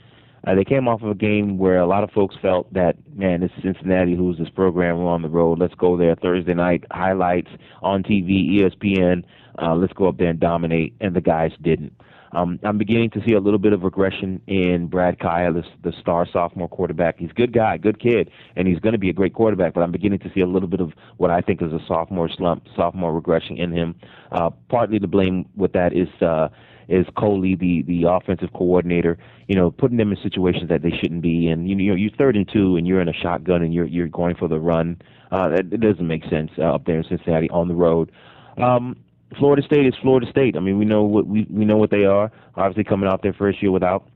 They came off of a game where a lot of folks felt that, man, this is Cincinnati, who's this program, we're on the road. Let's go there Thursday night, highlights on TV, ESPN. Let's go up there and dominate, and the guys didn't. I'm beginning to see a little bit of regression in Brad Kaya, the star sophomore quarterback. He's a good guy, good kid, and he's going to be a great quarterback, but I'm beginning to see a little bit of what I think is a sophomore slump, sophomore regression in him. Partly to blame with that is Coley, the offensive coordinator, putting them in situations that they shouldn't be in. You're 3rd and 2 and you're in a shotgun and you're going for the run. It doesn't make sense up there in Cincinnati on the road. Florida State is Florida State. I mean, we know what they are. Obviously, coming out their first year without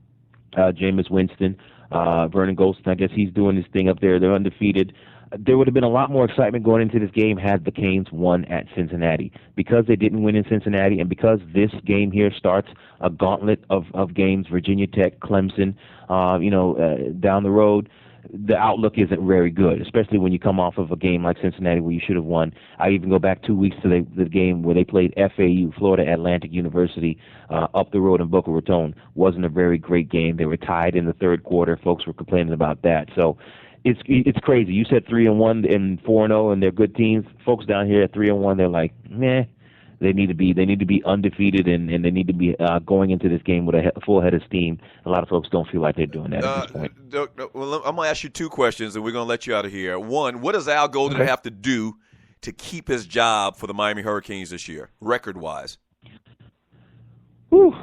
Jameis Winston, Vernon Golston. I guess he's doing his thing up there. They're undefeated. There would have been a lot more excitement going into this game had the Canes won at Cincinnati. Because they didn't win in Cincinnati, and because this game here starts a gauntlet of games, Virginia Tech, Clemson, down the road, the outlook isn't very good, especially when you come off of a game like Cincinnati where you should have won. I even go back 2 weeks to the game where they played FAU, Florida Atlantic University, up the road in Boca Raton. Wasn't a very great game. They were tied in the third quarter. Folks were complaining about that. So it's crazy. You said 3-1 and 4-0, and they're good teams. Folks down here at 3-1, they're like, meh. They need to be undefeated, and they need to be going into this game with a full head of steam. A lot of folks don't feel like they're doing that at this point. Well, I'm going to ask you 2 questions, and we're going to let you out of here. One, what does Al Golden have to do to keep his job for the Miami Hurricanes this year, record-wise? Whew.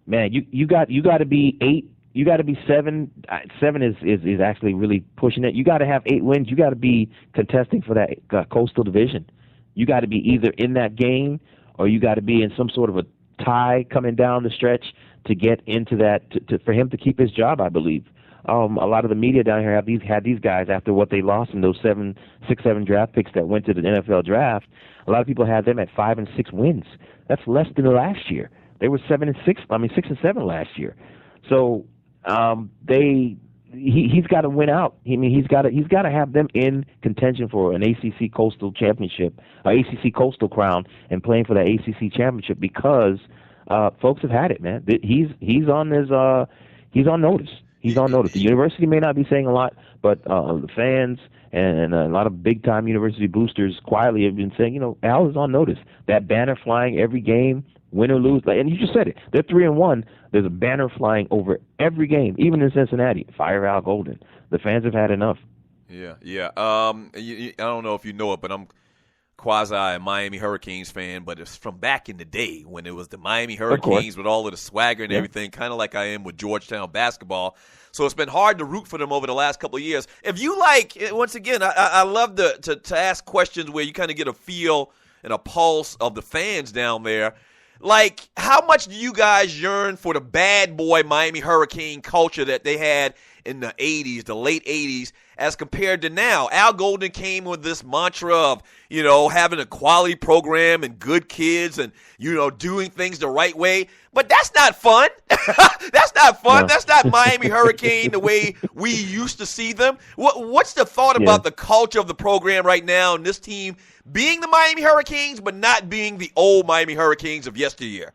Man, you got to be 8. You got to be 7. 7 is actually really pushing it. You got to have 8 wins. You got to be contesting for that Coastal Division. You got to be either in that game or you got to be in some sort of a tie coming down the stretch to get into that for him to keep his job, I believe. A lot of the media down here had these guys after what they lost in those 7 draft picks that went to the NFL draft. A lot of people had them at 5 and 6 wins. That's less than last year. They were 6 and 7 last year. So he's got to win out. I mean, he's got to have them in contention for an ACC Coastal Championship, ACC Coastal Crown, and playing for that ACC Championship because folks have had it, man. He's on notice. He's on notice. The university may not be saying a lot, but the fans and a lot of big-time university boosters quietly have been saying, Al is on notice. That banner flying every game, win or lose, and you just said it. They're 3-1. There's a banner flying over every game, even in Cincinnati. Fire Al Golden. The fans have had enough. Yeah. I don't know if you know it, but I'm quasi a Miami Hurricanes fan, but it's from back in the day when it was the Miami Hurricanes with all of the swagger and everything, kind of like I am with Georgetown basketball. So it's been hard to root for them over the last couple of years. If you once again, I love to ask questions where you kind of get a feel and a pulse of the fans down there. Like, how much do you guys yearn for the bad boy Miami Hurricane culture that they had in the 80s, the late 80s, as compared to now? Al Golden came with this mantra of, having a quality program and good kids and, doing things the right way. But that's not fun. That's not fun. No. That's not Miami Hurricane the way we used to see them. What's the thought about the culture of the program right now and this team being the Miami Hurricanes but not being the old Miami Hurricanes of yesteryear?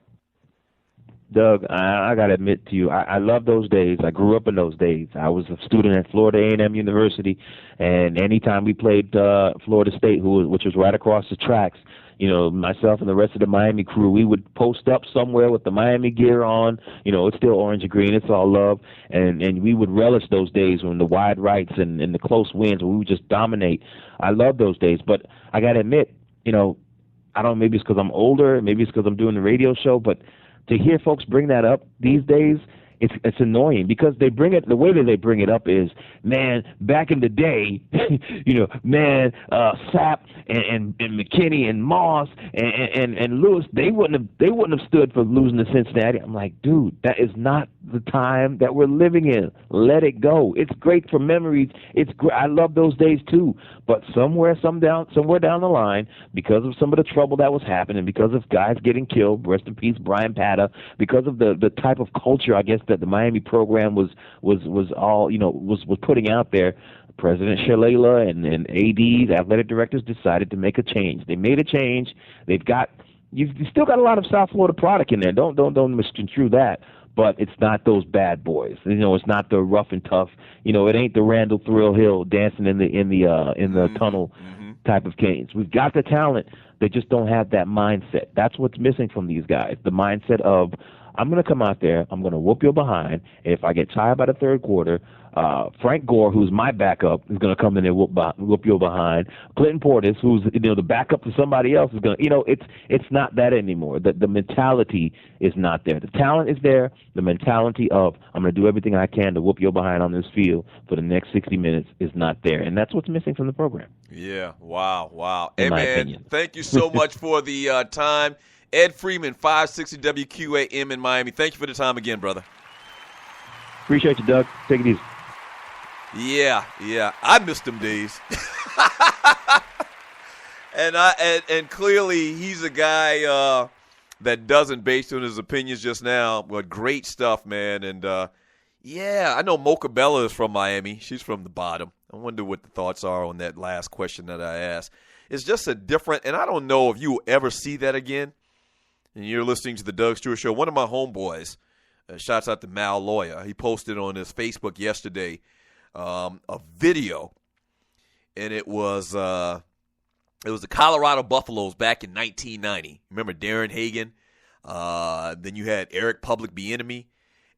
Doug, I got to admit to you, I love those days. I grew up in those days. I was a student at Florida A&M University, and anytime we played Florida State, which was right across the tracks, myself and the rest of the Miami crew, we would post up somewhere with the Miami gear on. It's still orange and green. It's all love. And we would relish those days when the wide rights and the close wins, we would just dominate. I love those days. But I got to admit, I don't know, maybe it's because I'm older, maybe it's because I'm doing the radio show, but to hear folks bring that up these days, it's annoying because they bring it, the way that they bring it up is, man, back in the day, Sapp and McKinney and Moss and Lewis, they wouldn't have stood for losing to Cincinnati. I'm like, dude, that is not the time that we're living in. Let it go. It's great for memories. It's great. I love those days too. But somewhere down the line, because of some of the trouble that was happening, because of guys getting killed, rest in peace, Brian Pata, because of the type of culture, I guess, that the Miami program was putting out there, President Shalala and ADs, athletic directors, decided to make a change. They made a change. You've still got a lot of South Florida product in there. Don't misconstrue that. But it's not those bad boys. It's not the rough and tough. It ain't the Randall Thrill Hill dancing in the tunnel type of Canes. We've got the talent. They just don't have that mindset. That's what's missing from these guys. The mindset of, I'm going to come out there, I'm going to whoop your behind, and if I get tired by the third quarter, Frank Gore, who's my backup, is going to come in and whoop your behind. Clinton Portis, who's the backup to somebody else, is going to. It's not that anymore. The mentality is not there. The talent is there. The mentality of, I'm going to do everything I can to whoop your behind on this field for the next 60 minutes is not there, and that's what's missing from the program. Yeah. Wow. In my man, opinion. Thank you so much for the time. Ed Freeman, 560 WQAM in Miami. Thank you for the time again, brother. Appreciate you, Doug. Take it easy. Yeah. I missed them days. and clearly he's a guy that doesn't base on his opinions just now. But great stuff, man. And I know Mocha Bella is from Miami. She's from the bottom. I wonder what the thoughts are on that last question that I asked. It's just a different, and I don't know if you will ever see that again. And you're listening to the Doug Stewart Show. One of my homeboys, shouts out to Mal Lawyer, he posted on his Facebook yesterday a video, and it was the Colorado Buffaloes back in 1990. Remember Darren Hagen? Then you had Eric Public Bieniemy.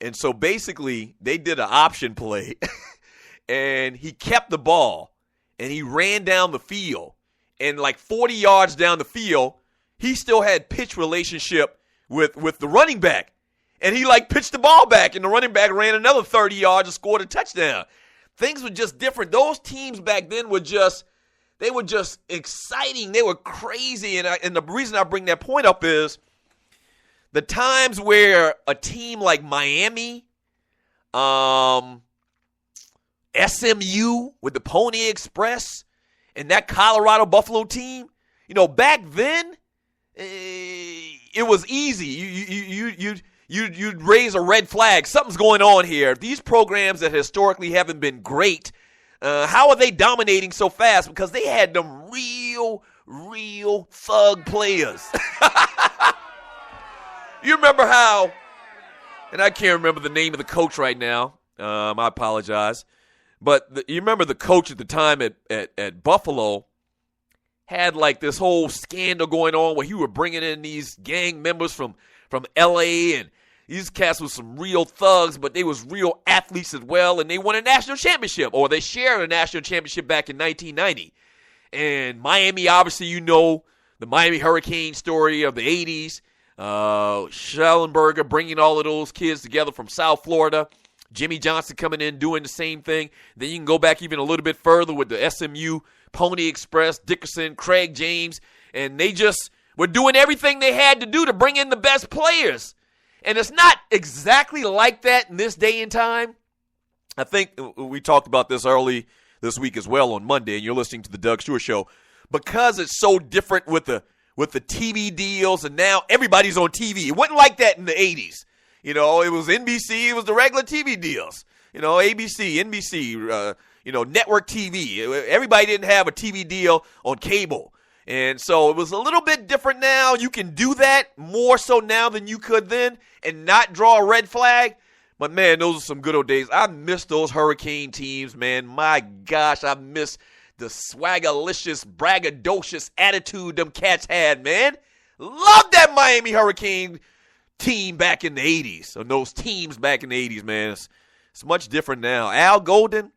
And so basically they did an option play, and he kept the ball, and he ran down the field. And like 40 yards down the field, he still had pitch relationship with the running back. And he pitched the ball back, and the running back ran another 30 yards and scored a touchdown. Things were just different. Those teams back then were just exciting. They were crazy. And the reason I bring that point up is the times where a team like Miami, SMU with the Pony Express, and that Colorado Buffalo team, back then, it was easy. You'd raise a red flag. Something's going on here. These programs that historically haven't been great, how are they dominating so fast? Because they had them real thug players. You remember how, and I can't remember the name of the coach right now. I apologize. But you remember the coach at the time at Buffalo had this whole scandal going on where he were bringing in these gang members from L.A., and these cats were some real thugs, but they was real athletes as well, and they won a national championship, or they shared a national championship back in 1990. And Miami, obviously, the Miami Hurricane story of the 80s, Schellenberger bringing all of those kids together from South Florida, Jimmy Johnson coming in doing the same thing. Then you can go back even a little bit further with the SMU, Pony Express, Dickerson, Craig James, and they just were doing everything they had to do to bring in the best players. And it's not exactly like that in this day and time. I think we talked about this early this week as well on Monday, and you're listening to the Doug Stewart Show. Because it's so different with the TV deals, and now everybody's on TV. It wasn't like that in the 80s. It was NBC. It was the regular TV deals. ABC, NBC, network TV. Everybody didn't have a TV deal on cable. And so it was a little bit different now. You can do that more so now than you could then and not draw a red flag. But, man, those are some good old days. I miss those Hurricane teams, man. My gosh, I miss the swaggerlicious, braggadocious attitude them cats had, man. Love that Miami Hurricane team back in the 80s, or those teams back in the 80s, man. It's much different now. Al Golden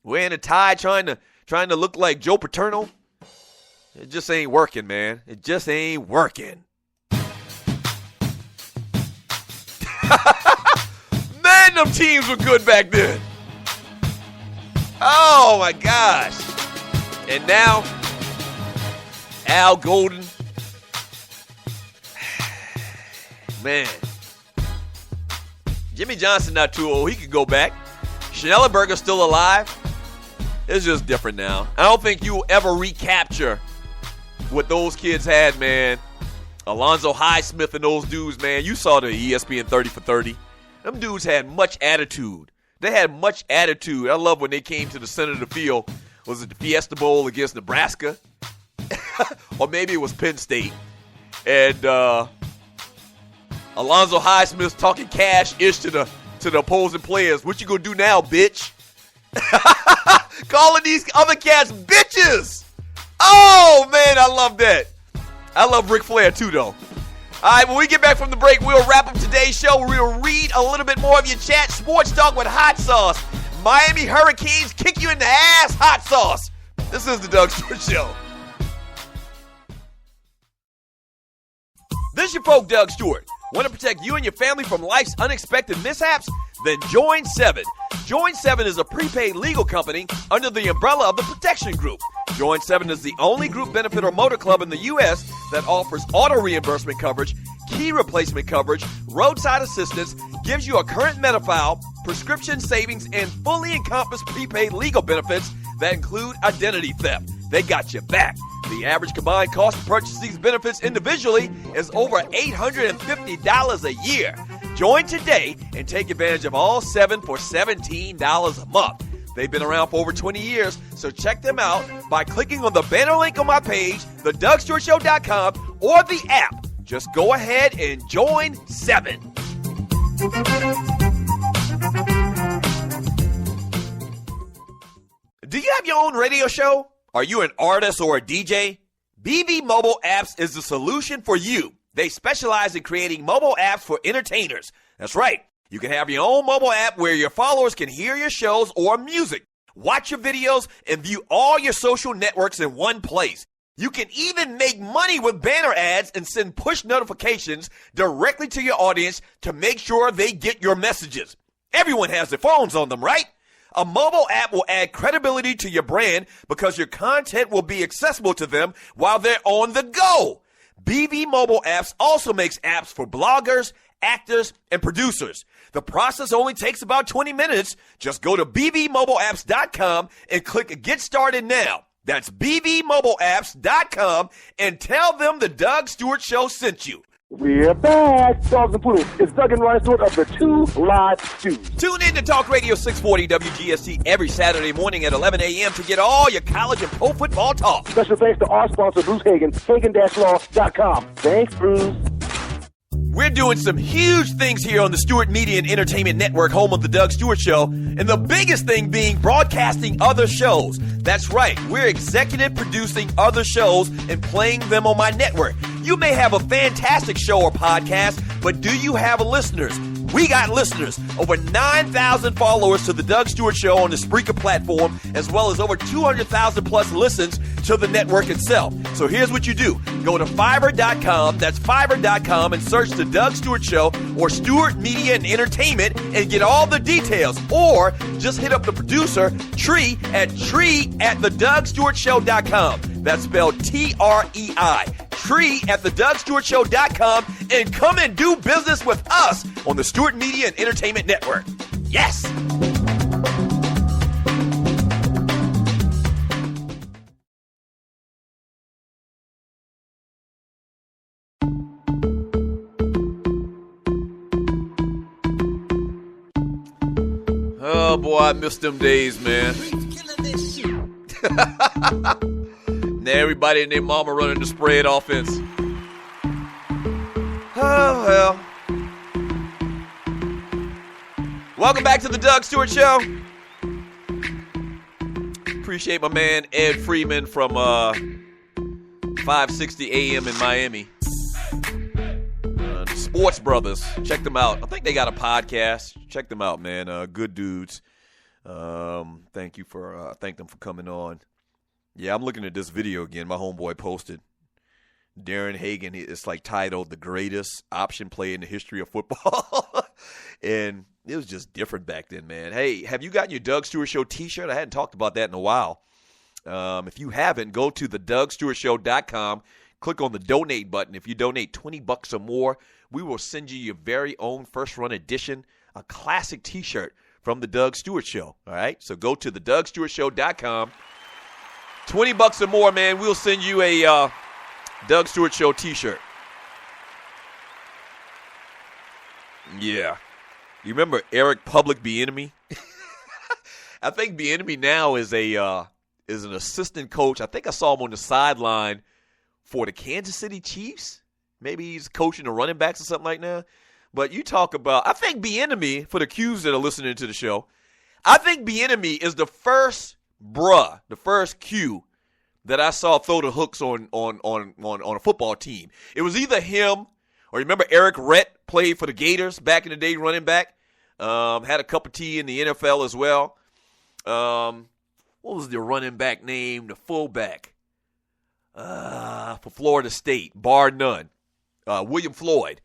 wearing a tie, trying to look like Joe Paterno. It just ain't working, man. It just ain't working. Man, them teams were good back then. Oh, my gosh. And now, Al Golden. Man. Jimmy Johnson not too old. He could go back. Schnellenberger's still alive. It's just different now. I don't think you'll ever recapture what those kids had, man. Alonzo Highsmith and those dudes, man. You saw the ESPN 30 for 30. Them dudes had much attitude. They had much attitude. I love when they came to the center of the field. Was it the Fiesta Bowl against Nebraska? Or maybe it was Penn State. And Alonzo Highsmith's talking cash-ish to the opposing players. What you gonna do now, bitch? Calling these other cats bitches. Oh, man, I love that. I love Ric Flair, too, though. All right, when we get back from the break, we'll wrap up today's show. We'll read a little bit more of your chat. Sports Talk with Hot Sauce. Miami Hurricanes kick you in the ass, Hot Sauce. This is the Doug Stewart Show. This is your folk, Doug Stewart. Want to protect you and your family from life's unexpected mishaps? Then join 7. Join 7 is a prepaid legal company under the umbrella of the Protection Group. Join 7 is the only group benefit or motor club in the U.S. that offers auto reimbursement coverage, key replacement coverage, roadside assistance, gives you a current Medi-File, prescription savings, and fully encompassed prepaid legal benefits that include identity theft. They got your back. The average combined cost to purchase these benefits individually is over $850 a year. Join today and take advantage of all 7 for $17 a month. They've been around for over 20 years, so check them out by clicking on the banner link on my page, thedougstewartshow.com, or the app. Just go ahead and join 7. Do you have your own radio show? Are you an artist or a DJ? BB Mobile Apps is the solution for you. They specialize in creating mobile apps for entertainers. That's right. You can have your own mobile app where your followers can hear your shows or music, watch your videos, and view all your social networks in one place. You can even make money with banner ads and send push notifications directly to your audience to make sure they get your messages. Everyone has their phones on them, right? A mobile app will add credibility to your brand because your content will be accessible to them while they're on the go. BB Mobile Apps also makes apps for bloggers, actors, and producers. The process only takes about 20 minutes. Just go to bbmobileapps.com and click Get Started Now. That's bbmobileapps.com and tell them the Doug Stewart Show sent you. We're back. Dogs and Poodles. It's Doug and Ryan Stewart of the Two Live Stews. Tune in to Talk Radio 640 WGST every Saturday morning at 11 a.m. to get all your college and pro football talk. Special thanks to our sponsor, Bruce Hagen, Hagen-Law.com. Thanks, Bruce. We're doing some huge things here on the Stewart Media and Entertainment Network, home of the Doug Stewart Show, and the biggest thing being broadcasting other shows. That's right, we're executive producing other shows and playing them on my network. You may have a fantastic show or podcast, but do you have listeners? We got listeners. Over 9,000 followers to the Doug Stewart Show on the Spreaker platform, as well as over 200,000 plus listens to the network itself. So here's what you do. Go to Fiverr.com, that's Fiverr.com, and search the Doug Stewart Show or Stewart Media and Entertainment and get all the details. Or just hit up the producer, Tree, at TreeAtTheDougStewartShow.com. That's spelled Trei. Tree at TheDougStewartShow.com, and come and do business with us on the Stewart Media and Entertainment Network. Yes! Oh boy, I miss them days, man. Now everybody and their mama running the spread offense. Oh, well. Welcome back to the Doug Stewart Show. Appreciate my man Ed Freeman from 560 AM in Miami. The Sports Brothers. Check them out. I think they got a podcast. Check them out, man. Good dudes. Thank them for coming on. Yeah, I'm looking at this video again. My homeboy posted. Darren Hagen, it's like titled The Greatest Option Play in the History of Football. And it was just different back then, man. Hey, have you gotten your Doug Stewart Show t-shirt? I hadn't talked about that in a while. If you haven't, go to thedougstewartshow.com. Click on the donate button. If you donate $20 or more, we will send you your very own first-run edition, a classic t-shirt from The Doug Stewart Show. All right? So go to thedougstewartshow.com. $20 or more, man, we'll send you a Doug Stewart Show t-shirt. Yeah. You remember Eric Public Bieniemy? I think Bieniemy now is an assistant coach. I think I saw him on the sideline for the Kansas City Chiefs. Maybe he's coaching the running backs or something like that. But you talk about, I think Bieniemy, for the Qs that are listening to the show, I think Bieniemy is the first Q that I saw throw the hooks on a football team. It was either him or you remember Eric Rhett played for the Gators back in the day, running back. Had a cup of tea in the NFL as well. What was the running back name? The fullback for Florida State, bar none. William Floyd.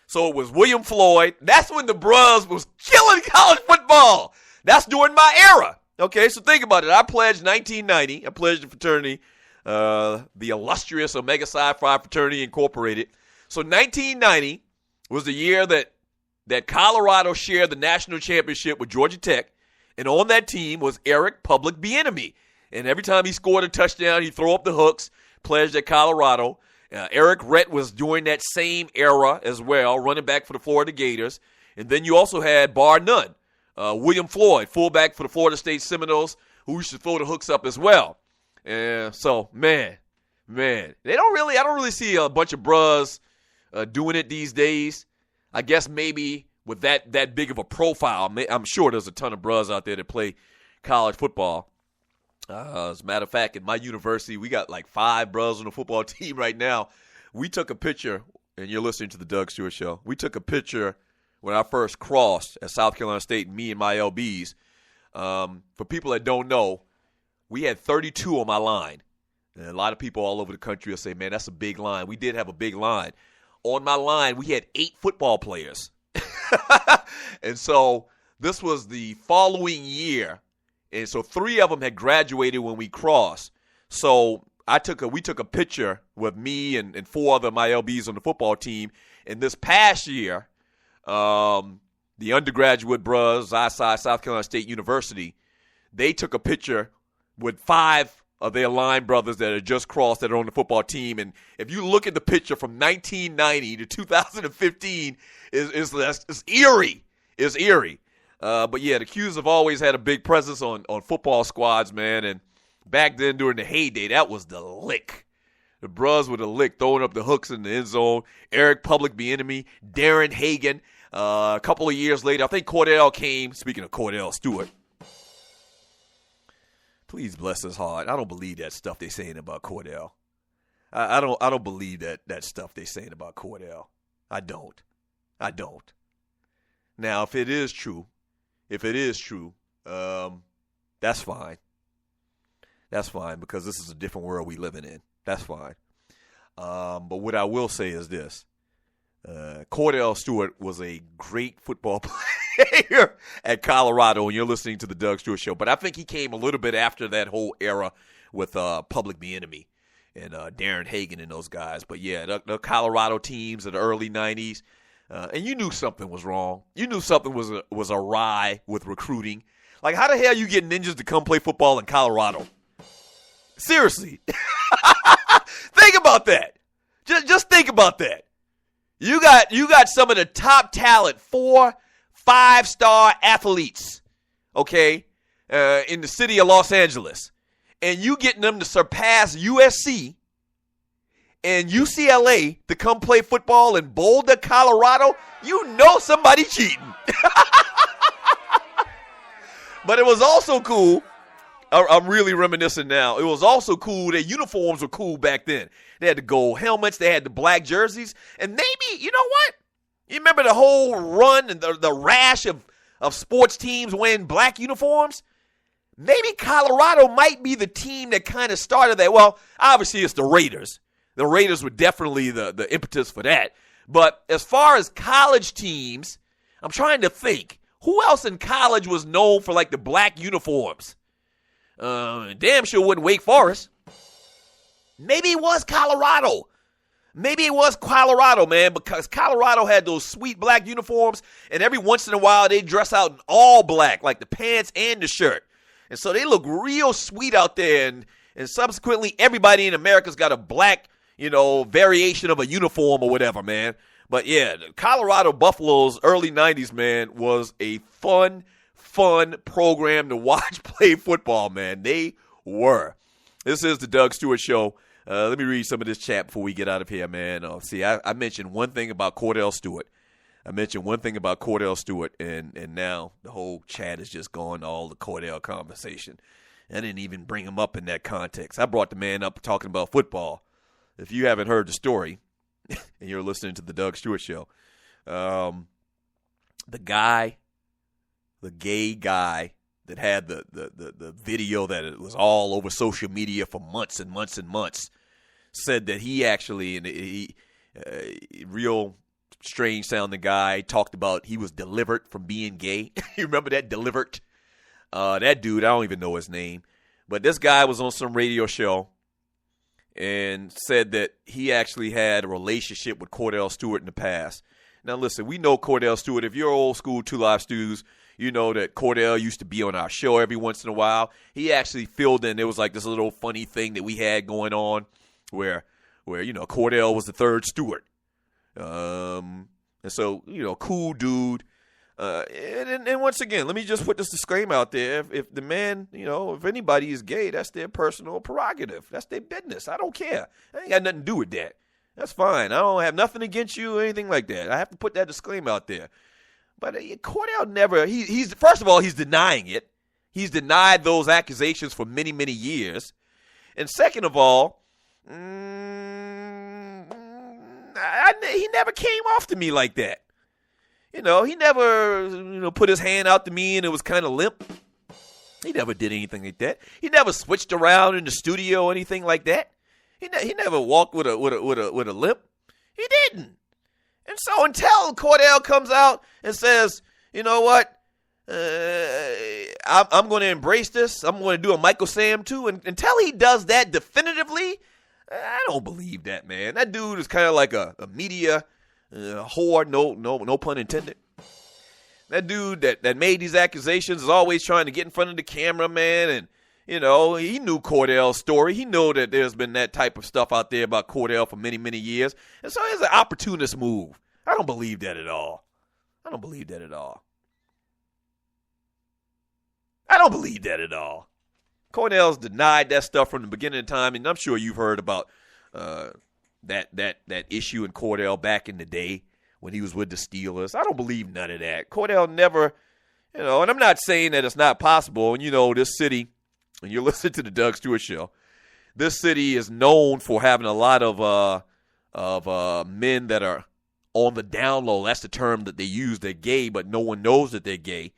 So it was William Floyd. That's when the Bros was killing college football. That's during my era. Okay, so think about it. I pledged 1990. I pledged the fraternity, the illustrious Omega Psi Phi Fraternity Incorporated. So 1990 was the year that Colorado shared the national championship with Georgia Tech. And on that team was Eric Public Bieniemy. And every time he scored a touchdown, he'd throw up the hooks, pledged at Colorado. Eric Rhett was during that same era as well, running back for the Florida Gators. And then you also had, bar none, William Floyd, fullback for the Florida State Seminoles, who used to throw the hooks up as well. So, man, I don't really see a bunch of bros doing it these days. I guess maybe with that big of a profile, I'm sure there's a ton of bros out there that play college football. As a matter of fact, in my university, we got like 5 bros on the football team right now. We took a picture, and you're listening to the Doug Stewart Show. We took a picture when I first crossed at South Carolina State, me and my LBs. For people that don't know, we had 32 on my line. And a lot of people all over the country will say, man, that's a big line. We did have a big line. On my line, we had 8 football players. And so this was the following year. And so 3 of them had graduated when we crossed. So we took a picture with me and 4 other my LBs on the football team. And this past year, the undergraduate bros, ISI, South Carolina State University, they took a picture with 5 of their line brothers that had just crossed that are on the football team. And if you look at the picture from 1990 to 2015, it's eerie. It's eerie. But, yeah, the Qs have always had a big presence on football squads, man. And back then during the heyday, that was the lick. The bros were the lick, throwing up the hooks in the end zone. Eric Public Bieniemy, Darren Hagan. A couple of years later, I think Cordell came. Speaking of Cordell Stewart. Please bless his heart. I don't believe that stuff they're saying about Cordell. I don't believe that stuff they're saying about Cordell. I don't. Now, if it is true, that's fine. That's fine because this is a different world we living in. That's fine. But what I will say is this. Cordell Stewart was a great football player at Colorado, and you're listening to the Doug Stewart Show. But I think he came a little bit after that whole era with Public Bieniemy and Darren Hagan and those guys. But, yeah, the Colorado teams in the early 90s, and you knew something was wrong. You knew something was awry with recruiting. Like, how the hell you get ninjas to come play football in Colorado? Seriously. Think about that. Just think about that. You got some of the top talent, 4, 5-star athletes, okay, in the city of Los Angeles. And you getting them to surpass USC and UCLA to come play football in Boulder, Colorado. You know somebody cheating. But it was also cool. I'm really reminiscing now. It was also cool. Their uniforms were cool back then. They had the gold helmets. They had the black jerseys. And maybe, you know what? You remember the whole run and the rash of sports teams wearing black uniforms? Maybe Colorado might be the team that kind of started that. Well, obviously it's the Raiders. The Raiders were definitely the impetus for that. But as far as college teams I'm trying to think. Who else in college was known for, like, the black uniforms? Damn sure wasn't Wake Forest. Maybe it was Colorado. Man, because Colorado had those sweet black uniforms, and every once in a while they dress out in all black, like the pants and the shirt. And so they look real sweet out there, and subsequently everybody in America's got a black, variation of a uniform or whatever, man. But yeah, the Colorado Buffaloes early 90s, man, was a fun program to watch play football, man. They were. This is the Doug Stewart Show. Let me read some of this chat before we get out of here, man. See, I mentioned one thing about Cordell Stewart. And now the whole chat is just going all the Cordell conversation. I didn't even bring him up in that context. I brought the man up talking about football. If you haven't heard the story, and you're listening to the Doug Stewart Show, the gay guy that had the video that it was all over social media for months and months and months, said that he actually, real strange sounding guy, talked about he was delivered from being gay. You remember that? Delivered? That dude, I don't even know his name, but this guy was on some radio show and said that he actually had a relationship with Cordell Stewart in the past. Now, listen, we know Cordell Stewart. If you're old school Two Live Stews, you know that Cordell used to be on our show every once in a while. He actually filled in. There was like this little funny thing that we had going on where Cordell was the third Stewart. And so, cool dude. And once again, let me just put this disclaimer out there. If the man, if anybody is gay, that's their personal prerogative. That's their business. I don't care. I ain't got nothing to do with that. That's fine. I don't have nothing against you or anything like that. I have to put that disclaimer out there. But Cordell never, he's first of all, he's denying it. He's denied those accusations for many, many years. And second of all, he never came off to me like that. He never, put his hand out to me and it was kind of limp. He never did anything like that. He never switched around in the studio or anything like that. He never walked with a limp. He didn't. And so until Cordell comes out and says, you know what, I'm going to embrace this. I'm going to do a Michael Sam too. And until he does that definitively, I don't believe that, man. That dude is kind of like a media whore, no pun intended. That dude that made these accusations is always trying to get in front of the camera, man. And, he knew Cordell's story. He knew that there's been that type of stuff out there about Cordell for many, many years. And so it's an opportunist move. I don't believe that at all. Cordell's denied that stuff from the beginning of time, and I'm sure you've heard about that issue in Cordell back in the day when he was with the Steelers. I don't believe none of that. Cordell never, and I'm not saying that it's not possible. And this city, and you're listening to the Doug Stewart Show, this city is known for having a lot of men that are on the down low. That's the term that they use. They're gay, but no one knows that they're gay.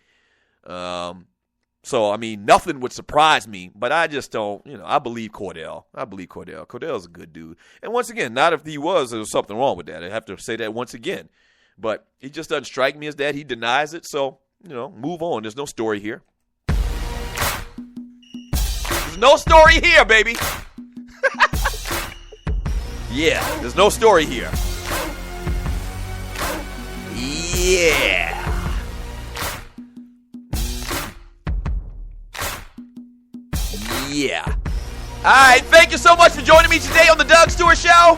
So, nothing would surprise me, but I just don't, I believe Cordell. Cordell's a good dude. And once again, not if there was something wrong with that. I have to say that once again. But he just doesn't strike me as that. He denies it. So, move on. There's no story here. There's no story here, baby. Yeah, there's no story here. Yeah. Yeah. All right, thank you so much for joining me today on the Doug Stewart Show.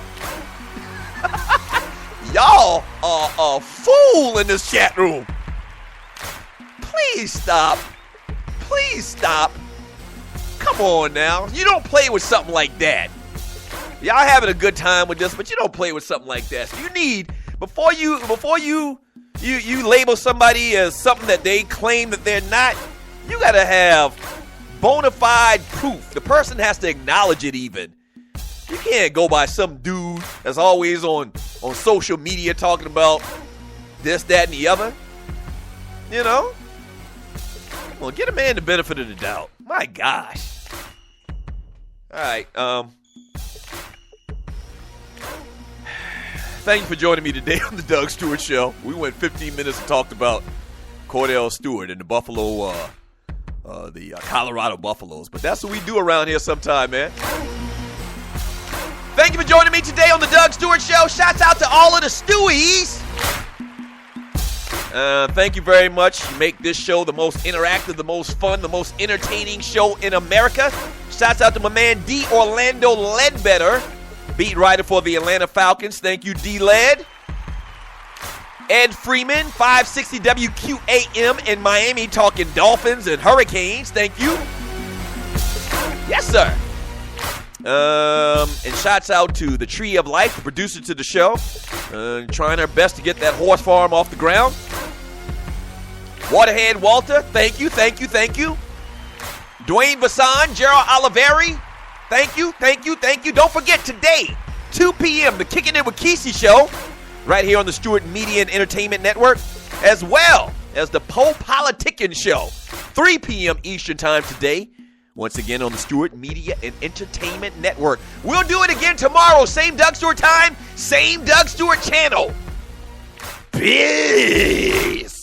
Y'all are a fool in this chat room. Please stop. Come on now. You don't play with something like that. Y'all having a good time with this, but you don't play with something like that. So you need, before you label somebody as something that they claim that they're not, you got to have bona fide proof. The person has to acknowledge it even. You can't go by some dude that's always on social media talking about this, that, and the other. Come on, get a man the benefit of the doubt. My gosh. All right. Thank you for joining me today on the Doug Stewart Show. We went 15 minutes and talked about Cordell Stewart and the Buffalo, the Colorado Buffaloes. But that's what we do around here sometime, man. Thank you for joining me today on the Doug Stewart Show. Shouts out to all of the Stewies. Thank you very much. You make this show the most interactive, the most fun, the most entertaining show in America. Shouts out to my man D. Orlando Ledbetter, beat writer for the Atlanta Falcons. Thank you, D-Led. Ed Freeman, 560 WQAM in Miami, talking Dolphins and Hurricanes. Thank you. Yes, sir. And shouts out to the Tree of Life, the producer to the show, trying her best to get that horse farm off the ground. Waterhead Walter, thank you. Dwayne Bassan, Gerald Oliveri, thank you. Don't forget today, 2 p.m., the Kicking It with Kesey show, right here on the Stewart Media and Entertainment Network, as well as the Poe Politickin show, 3 p.m. Eastern Time today, once again on the Stewart Media and Entertainment Network. We'll do it again tomorrow, same Doug Stewart time, same Doug Stewart channel. Peace.